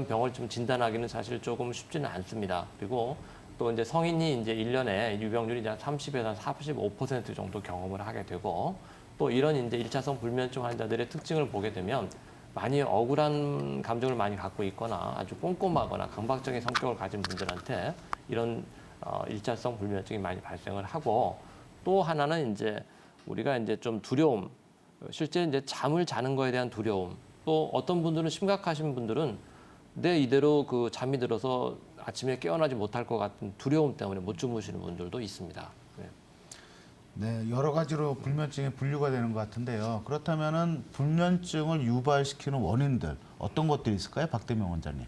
병을 좀 진단하기는 사실 조금 쉽지는 않습니다. 그리고 또 이제 성인이 이제 1년에 유병률이 이제 30에서 45% 정도 경험을 하게 되고 또 이런 이제 1차성 불면증 환자들의 특징을 보게 되면 많이 억울한 감정을 많이 갖고 있거나 아주 꼼꼼하거나 강박적인 성격을 가진 분들한테 이런 1차성 불면증이 많이 발생을 하고 또 하나는 이제 우리가 이제 좀 두려움, 실제 이제 잠을 자는 거에 대한 두려움, 또 어떤 분들은 심각하신 분들은 내 이대로 그 잠이 들어서 아침에 깨어나지 못할 것 같은 두려움 때문에 못 주무시는 분들도 있습니다. 네. 네, 여러 가지로 불면증이 분류가 되는 것 같은데요. 그렇다면은 불면증을 유발시키는 원인들 어떤 것들이 있을까요, 박대명 원장님?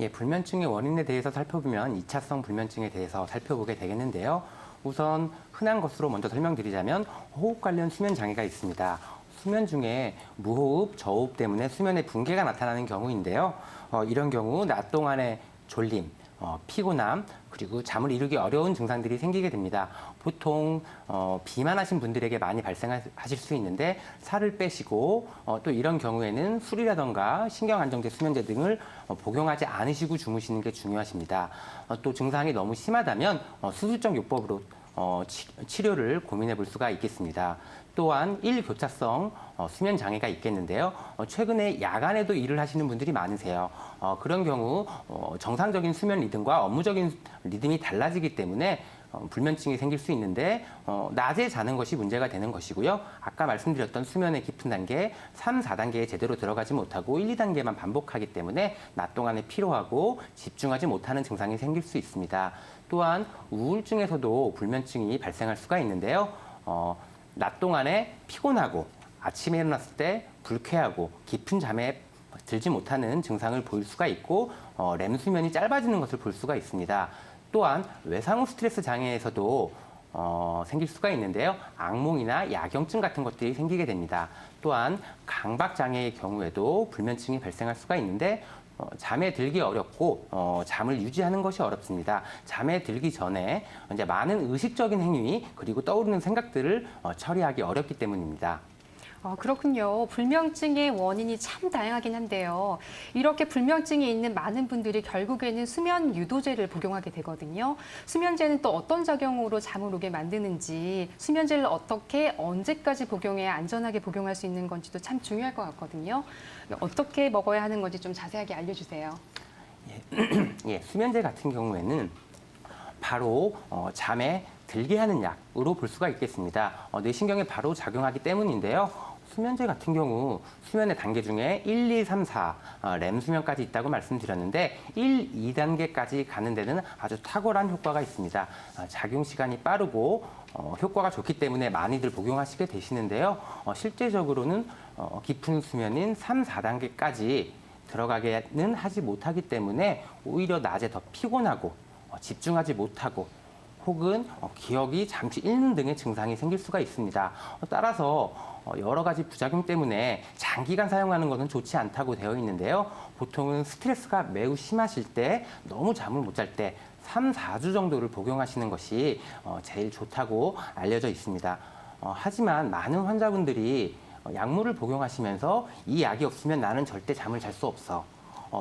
예, 불면증의 원인에 대해서 살펴보면 2차성 불면증에 대해서 살펴보게 되겠는데요. 우선 흔한 것으로 먼저 설명드리자면 호흡 관련 수면 장애가 있습니다. 수면 중에 무호흡, 저호흡 때문에 수면에 붕괴가 나타나는 경우인데요. 이런 경우 낮 동안에 졸림, 피곤함, 그리고 잠을 이루기 어려운 증상들이 생기게 됩니다. 보통 비만하신 분들에게 많이 발생하실 수 있는데 살을 빼시고 또 이런 경우에는 술이라던가 신경안정제 수면제 등을 복용하지 않으시고 주무시는 게 중요하십니다. 또 증상이 너무 심하다면 수술적 요법으로 치료를 고민해 볼 수가 있겠습니다. 또한 일교차성 수면 장애가 있겠는데요. 최근에 야간에도 일을 하시는 분들이 많으세요. 그런 경우 정상적인 수면 리듬과 업무적인 리듬이 달라지기 때문에 불면증이 생길 수 있는데 낮에 자는 것이 문제가 되는 것이고요. 아까 말씀드렸던 수면의 깊은 단계 3, 4단계에 제대로 들어가지 못하고 1, 2단계만 반복하기 때문에 낮 동안에 피로하고 집중하지 못하는 증상이 생길 수 있습니다. 또한 우울증에서도 불면증이 발생할 수가 있는데요. 낮 동안에 피곤하고 아침에 일어났을 때 불쾌하고 깊은 잠에 들지 못하는 증상을 보일 수가 있고 렘 수면이 짧아지는 것을 볼 수가 있습니다. 또한 외상 후 스트레스 장애에서도 생길 수가 있는데요. 악몽이나 야경증 같은 것들이 생기게 됩니다. 또한 강박 장애의 경우에도 불면증이 발생할 수가 있는데 잠에 들기 어렵고 잠을 유지하는 것이 어렵습니다. 잠에 들기 전에 이제 많은 의식적인 행위 그리고 떠오르는 생각들을 처리하기 어렵기 때문입니다. 그렇군요. 불면증의 원인이 참 다양하긴 한데요. 이렇게 불면증이 있는 많은 분들이 결국에는 수면 유도제를 복용하게 되거든요. 수면제는 또 어떤 작용으로 잠을 오게 만드는지, 수면제를 어떻게 언제까지 복용해야 안전하게 복용할 수 있는 건지도 참 중요할 것 같거든요. 어떻게 먹어야 하는 건지 좀 자세하게 알려주세요. 예, 수면제 같은 경우에는 바로 잠에 들게 하는 약으로 볼 수가 있겠습니다. 뇌신경에 바로 작용하기 때문인데요. 수면제 같은 경우 수면의 단계 중에 1, 2, 3, 4 렘 수면까지 있다고 말씀드렸는데 1, 2단계까지 가는 데는 아주 탁월한 효과가 있습니다. 작용 시간이 빠르고 효과가 좋기 때문에 많이들 복용하시게 되시는데요. 실제적으로는 깊은 수면인 3, 4단계까지 들어가게는 하지 못하기 때문에 오히려 낮에 더 피곤하고 집중하지 못하고 혹은 기억이 잠시 잃는 등의 증상이 생길 수가 있습니다. 따라서 여러 가지 부작용 때문에 장기간 사용하는 것은 좋지 않다고 되어 있는데요. 보통은 스트레스가 매우 심하실 때, 너무 잠을 못 잘 때 3, 4주 정도를 복용하시는 것이 제일 좋다고 알려져 있습니다. 하지만 많은 환자분들이 약물을 복용하시면서 이 약이 없으면 나는 절대 잠을 잘 수 없어.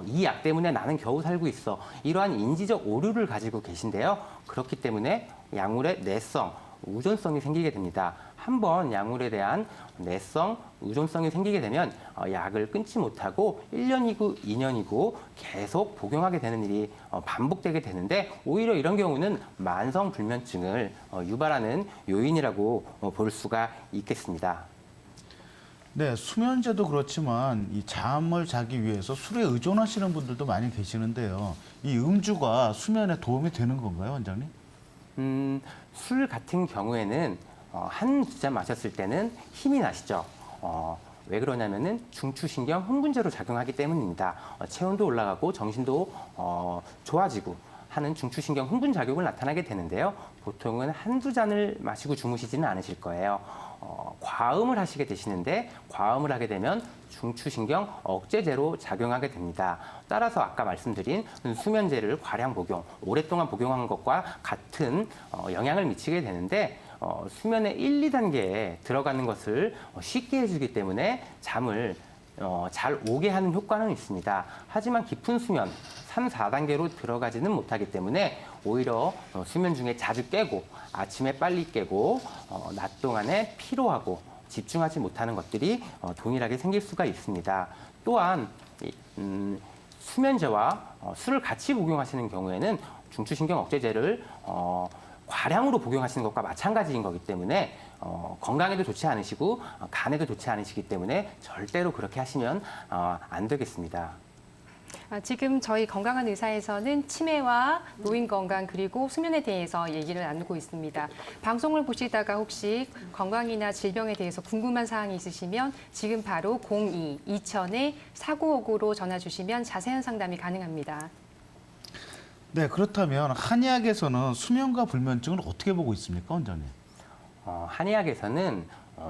이 약 때문에 나는 겨우 살고 있어. 이러한 인지적 오류를 가지고 계신데요. 그렇기 때문에 약물의 내성, 의존성이 생기게 됩니다. 한번 약물에 대한 내성, 의존성이 생기게 되면 약을 끊지 못하고 1년이고 2년이고 계속 복용하게 되는 일이 반복되게 되는데, 오히려 이런 경우는 만성 불면증을 유발하는 요인이라고 볼 수가 있겠습니다. 네, 수면제도 그렇지만 이 잠을 자기 위해서 술에 의존하시는 분들도 많이 계시는데요. 이 음주가 수면에 도움이 되는 건가요, 원장님? 술 같은 경우에는 한 두 잔 마셨을 때는 힘이 나시죠. 왜 그러냐면은 중추신경 흥분제로 작용하기 때문입니다. 체온도 올라가고 정신도 좋아지고 하는 중추신경 흥분 작용을 나타나게 되는데요. 보통은 한두 잔을 마시고 주무시지는 않으실 거예요. 과음을 하시게 되시는데, 과음을 하게 되면 중추신경 억제제로 작용하게 됩니다. 따라서 아까 말씀드린 수면제를 과량 복용, 오랫동안 복용한 것과 같은 영향을 미치게 되는데, 수면의 1, 2단계에 들어가는 것을 쉽게 해주기 때문에 잠을 잘 오게 하는 효과는 있습니다. 하지만 깊은 수면, 3, 4단계로 들어가지는 못하기 때문에 오히려 수면 중에 자주 깨고 아침에 빨리 깨고 낮 동안에 피로하고 집중하지 못하는 것들이 동일하게 생길 수가 있습니다. 또한 수면제와 술을 같이 복용하시는 경우에는 중추신경 억제제를 과량으로 복용하시는 것과 마찬가지인 거기 때문에 건강에도 좋지 않으시고 간에도 좋지 않으시기 때문에 절대로 그렇게 하시면 안 되겠습니다. 지금 저희 건강한 의사에서는 치매와 노인 건강 그리고 수면에 대해서 얘기를 나누고 있습니다. 방송을 보시다가 혹시 건강이나 질병에 대해서 궁금한 사항이 있으시면 지금 바로 02-2000-4959로 전화 주시면 자세한 상담이 가능합니다. 네, 그렇다면 한의학에서는 수면과 불면증을 어떻게 보고 있습니까, 원장님? 한의학에서는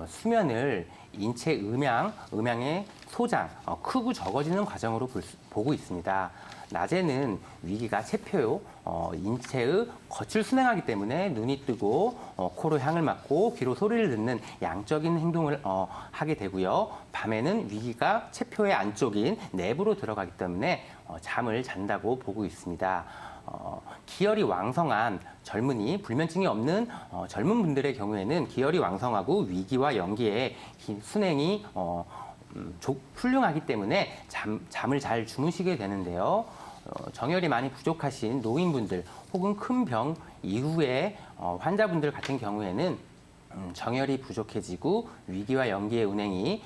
수면을 인체 음양의 소장, 크고 적어지는 과정으로 보고 있습니다. 낮에는 위기가 체표요, 인체의 겉을 순행하기 때문에 눈이 뜨고 코로 향을 맡고 귀로 소리를 듣는 양적인 행동을 하게 되고요. 밤에는 위기가 체표의 안쪽인 내부로 들어가기 때문에 잠을 잔다고 보고 있습니다. 기혈이 왕성한 젊은이, 불면증이 없는 젊은 분들의 경우에는 기혈이 왕성하고 위기와 연기의 순행이 훌륭하기 때문에 잠을 잘 주무시게 되는데요. 정열이 많이 부족하신 노인분들 혹은 큰 병 이후에 환자분들 같은 경우에는 정열이 부족해지고 위기와 연기의 운행이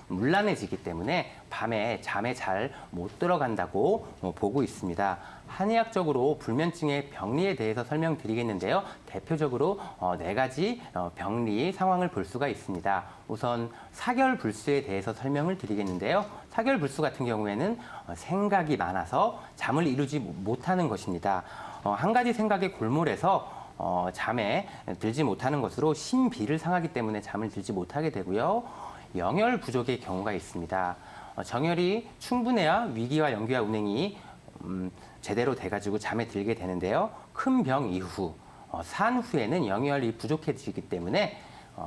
문란해지기 때문에 밤에 잠에 잘 못 들어간다고 보고 있습니다. 한의학적으로 불면증의 병리에 대해서 설명드리겠는데요. 대표적으로 4가지 병리 상황을 볼 수가 있습니다. 우선 사결불수에 대해서 설명을 드리겠는데요. 사결불수 같은 경우에는 생각이 많아서 잠을 이루지 못하는 것입니다. 한 가지 생각에 골몰해서 잠에 들지 못하는 것으로 신비를 상하기 때문에 잠을 들지 못하게 되고요. 영열 부족의 경우가 있습니다. 정열이 충분해야 위기와 연기와 운행이 제대로 돼가지고 잠에 들게 되는데요. 큰 병 이후, 산 후에는 영열이 부족해지기 때문에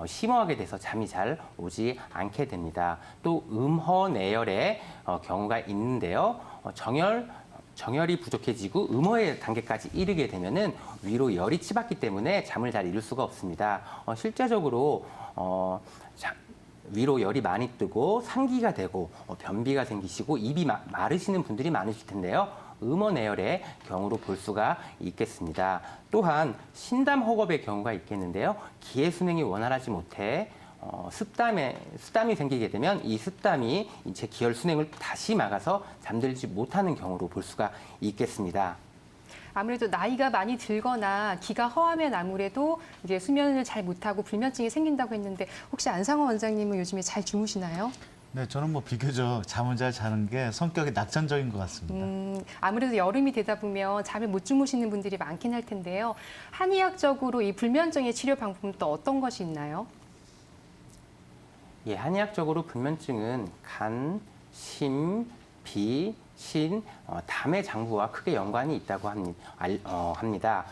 심오하게 돼서 잠이 잘 오지 않게 됩니다. 또 음허내열의 경우가 있는데요. 정열이 부족해지고 음허의 단계까지 이르게 되면은 위로 열이 치받기 때문에 잠을 잘 이룰 수가 없습니다. 실제적으로 위로 열이 많이 뜨고 상기가 되고 변비가 생기시고 입이 마르시는 분들이 많으실 텐데요. 음허내열의 경우로 볼 수가 있겠습니다. 또한 신담허겁의 경우가 있겠는데요. 기의 순행이 원활하지 못해 습담이 생기게 되면 이 습담이 인체 기혈 순행을 다시 막아서 잠들지 못하는 경우로 볼 수가 있겠습니다. 아무래도 나이가 많이 들거나 기가 허하면 아무래도 이제 수면을 잘 못하고 불면증이 생긴다고 했는데 혹시 안상호 원장님은 요즘에 잘 주무시나요? 네, 저는 비교적 잠을 잘 자는 게 성격이 낙천적인 것 같습니다. 아무래도 여름이 되다 보면 잠을 못 주무시는 분들이 많긴 할 텐데요. 한의학적으로 이 불면증의 치료 방법은 또 어떤 것이 있나요? 예, 한의학적으로 불면증은 간, 심, 비, 신, 담의 장부와 크게 연관이 있다고 합니다.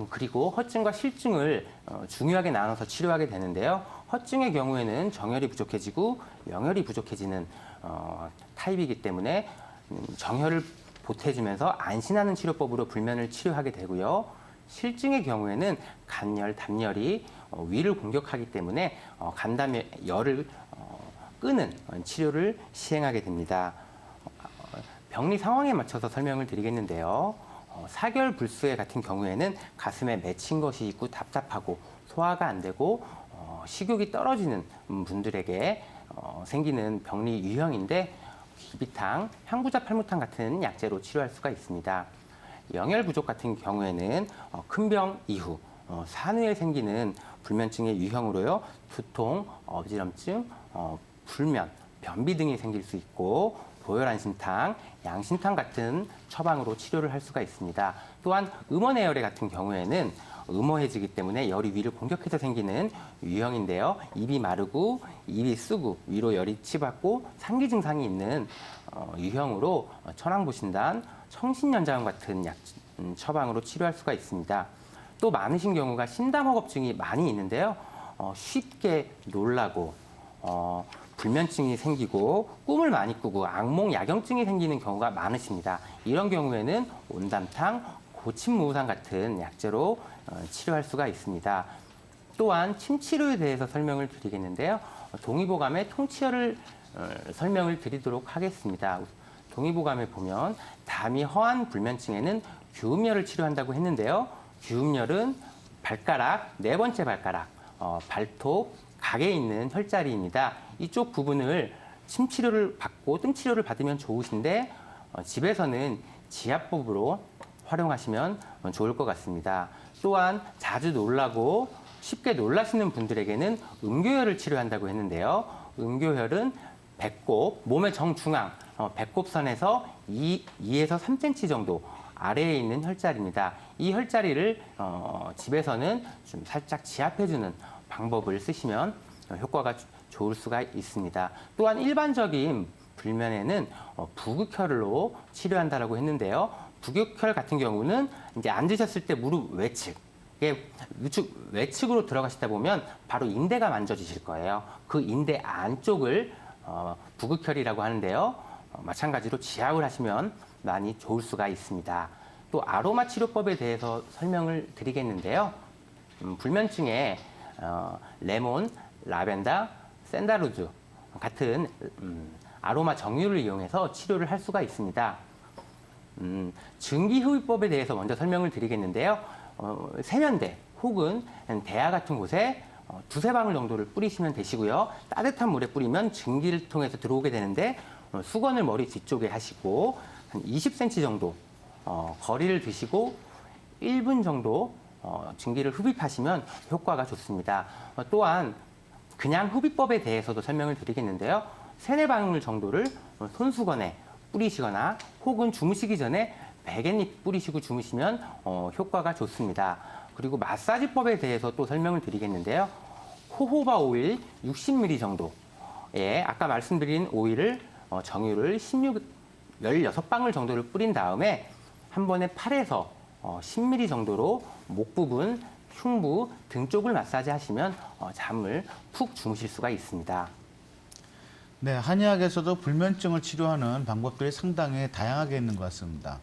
그리고 허증과 실증을 중요하게 나눠서 치료하게 되는데요. 허증의 경우에는 정혈이 부족해지고 명혈이 부족해지는 타입이기 때문에 정혈을 보태주면서 안신하는 치료법으로 불면을 치료하게 되고요. 실증의 경우에는 간열, 담열이 위를 공격하기 때문에 간담의 열을 끄는 치료를 시행하게 됩니다. 병리 상황에 맞춰서 설명을 드리겠는데요. 사결불수해 같은 경우에는 가슴에 맺힌 것이 있고 답답하고 소화가 안 되고 식욕이 떨어지는 분들에게 생기는 병리 유형인데 기비탕, 향부자 팔무탕 같은 약재로 치료할 수가 있습니다. 영열 부족 같은 경우에는 큰 병 이후 산후에 생기는 불면증의 유형으로요. 두통, 어지럼증, 불면, 변비 등이 생길 수 있고 보혈안심탕, 양심탕 같은 처방으로 치료를 할 수가 있습니다. 또한 음원해열애 같은 경우에는 음호해지기 때문에 열이 위를 공격해서 생기는 유형인데요. 입이 마르고 입이 쓰고 위로 열이 치받고 상기 증상이 있는 유형으로 천황보신단, 청신연자원 같은 약 처방으로 치료할 수가 있습니다. 또 많으신 경우가 신담허겁증이 많이 있는데요. 쉽게 놀라고 불면증이 생기고 꿈을 많이 꾸고 악몽, 야경증이 생기는 경우가 많으십니다. 이런 경우에는 온담탕, 고침무우상 같은 약재로 치료할 수가 있습니다. 또한 침치료에 대해서 설명을 드리겠는데요. 동의보감의 통치혈을 설명을 드리도록 하겠습니다. 동의보감에 보면 담이 허한 불면증에는 규음열을 치료한다고 했는데요. 규음열은 발가락, 네 번째 발가락, 발톱, 각에 있는 혈자리입니다. 이쪽 부분을 침치료를 받고 뜸치료를 받으면 좋으신데 집에서는 지압법으로 활용하시면 좋을 것 같습니다. 또한 자주 놀라고 쉽게 놀라시는 분들에게는 음교혈을 치료한다고 했는데요. 음교혈은 배꼽, 몸의 정중앙, 배꼽선에서 2에서 3cm 정도 아래에 있는 혈자리입니다. 이 혈자리를 집에서는 좀 살짝 지압해주는 방법을 쓰시면 효과가 좋을 수가 있습니다. 또한 일반적인 불면에는 부극혈로 치료한다라고 했는데요. 부극혈 같은 경우는 이제 앉으셨을 때 무릎 외측, 외측으로 들어가시다 보면 바로 인대가 만져지실 거예요. 그 인대 안쪽을 부극혈이라고 하는데요. 마찬가지로 지압을 하시면 많이 좋을 수가 있습니다. 또 아로마 치료법에 대해서 설명을 드리겠는데요. 불면증에 레몬, 라벤더, 샌다루즈 같은 아로마 정유를 이용해서 치료를 할 수가 있습니다. 증기흡입법에 대해서 먼저 설명을 드리겠는데요. 세면대 혹은 대야 같은 곳에 두세 방울 정도를 뿌리시면 되시고요. 따뜻한 물에 뿌리면 증기를 통해서 들어오게 되는데 수건을 머리 뒤쪽에 하시고 한 20cm 정도 거리를 두시고 1분 정도 증기를 흡입하시면 효과가 좋습니다. 또한 그냥 흡입법에 대해서도 설명을 드리겠는데요. 세네 방울 정도를 손수건에 뿌리시거나 혹은 주무시기 전에 베갯잎 뿌리시고 주무시면 효과가 좋습니다. 그리고 마사지법에 대해서 또 설명을 드리겠는데요. 호호바 오일 60ml 정도에 아까 말씀드린 오일을 정유를 16방울 정도를 뿌린 다음에 한 번에 8에서 10ml 정도로 목 부분, 흉부, 등 쪽을 마사지 하시면 잠을 푹 주무실 수가 있습니다. 네, 한의학에서도 불면증을 치료하는 방법들이 상당히 다양하게 있는 것 같습니다.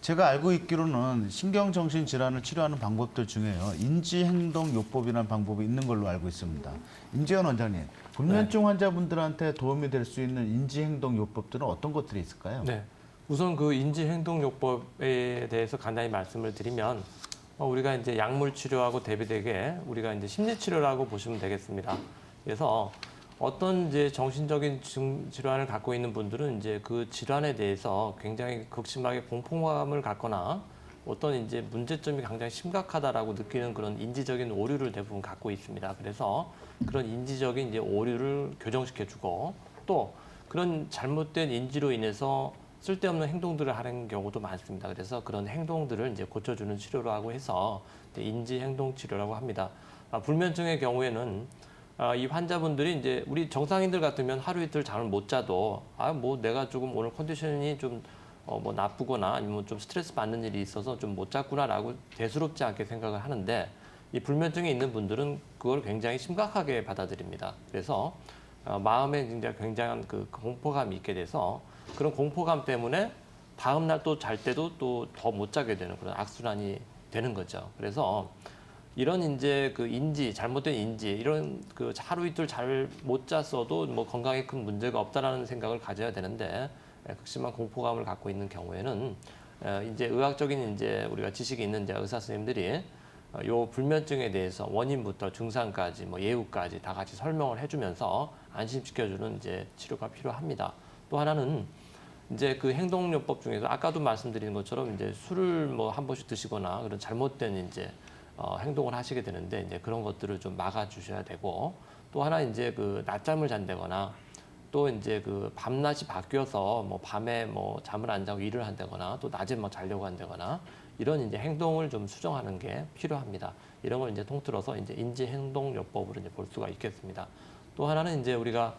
제가 알고 있기로는 신경정신질환을 치료하는 방법들 중에요. 인지행동요법이라는 방법이 있는 걸로 알고 있습니다. 임재현 원장님, 불면증 환자분들한테 도움이 될 수 있는 인지행동요법들은 어떤 것들이 있을까요? 네. 우선 그 인지행동요법에 대해서 간단히 말씀을 드리면 우리가 이제 약물 치료하고 대비되게 우리가 이제 심리 치료라고 보시면 되겠습니다. 그래서 어떤 이제 정신적인 질환을 갖고 있는 분들은 이제 그 질환에 대해서 굉장히 극심하게 공포감을 갖거나 어떤 이제 문제점이 굉장히 심각하다라고 느끼는 그런 인지적인 오류를 대부분 갖고 있습니다. 그래서 그런 인지적인 이제 오류를 교정시켜주고 또 그런 잘못된 인지로 인해서 쓸데없는 행동들을 하는 경우도 많습니다. 그래서 그런 행동들을 이제 고쳐주는 치료라고 해서 인지 행동 치료라고 합니다. 불면증의 경우에는 이 환자분들이 이제 우리 정상인들 같으면 하루 이틀 잠을 못 자도 뭐 내가 조금 오늘 컨디션이 좀 뭐 나쁘거나 아니면 좀 스트레스 받는 일이 있어서 좀 못 잤구나라고 대수롭지 않게 생각을 하는데 이 불면증이 있는 분들은 그걸 굉장히 심각하게 받아들입니다. 그래서 마음에 이제 굉장한 그 공포감이 있게 돼서 그런 공포감 때문에 다음 날 또 잘 때도 또 더 못 자게 되는 그런 악순환이 되는 거죠. 그래서 이런 이제 그 잘못된 인지, 이런 그 하루 이틀 잘 못 잤어도 뭐 건강에 큰 문제가 없다라는 생각을 가져야 되는데 극심한 공포감을 갖고 있는 경우에는 이제 의학적인 이제 우리가 지식이 있는 이제 의사 선생님들이 요 불면증에 대해서 원인부터 증상까지 뭐 예후까지 다 같이 설명을 해주면서 안심시켜주는 이제 치료가 필요합니다. 또 하나는 이제 그 행동요법 중에서 아까도 말씀드린 것처럼 이제 술을 뭐 한 번씩 드시거나 그런 잘못된 이제 행동을 하시게 되는데 이제 그런 것들을 좀 막아 주셔야 되고 또 하나 이제 그 낮잠을 잔다거나 또 이제 그 밤낮이 바뀌어서 뭐 밤에 뭐 잠을 안 자고 일을 한다거나 또 낮에 뭐 자려고 한다거나 이런 이제 행동을 좀 수정하는 게 필요합니다. 이런 걸 이제 통틀어서 이제 인지 행동요법으로 이제 볼 수가 있겠습니다. 또 하나는 이제 우리가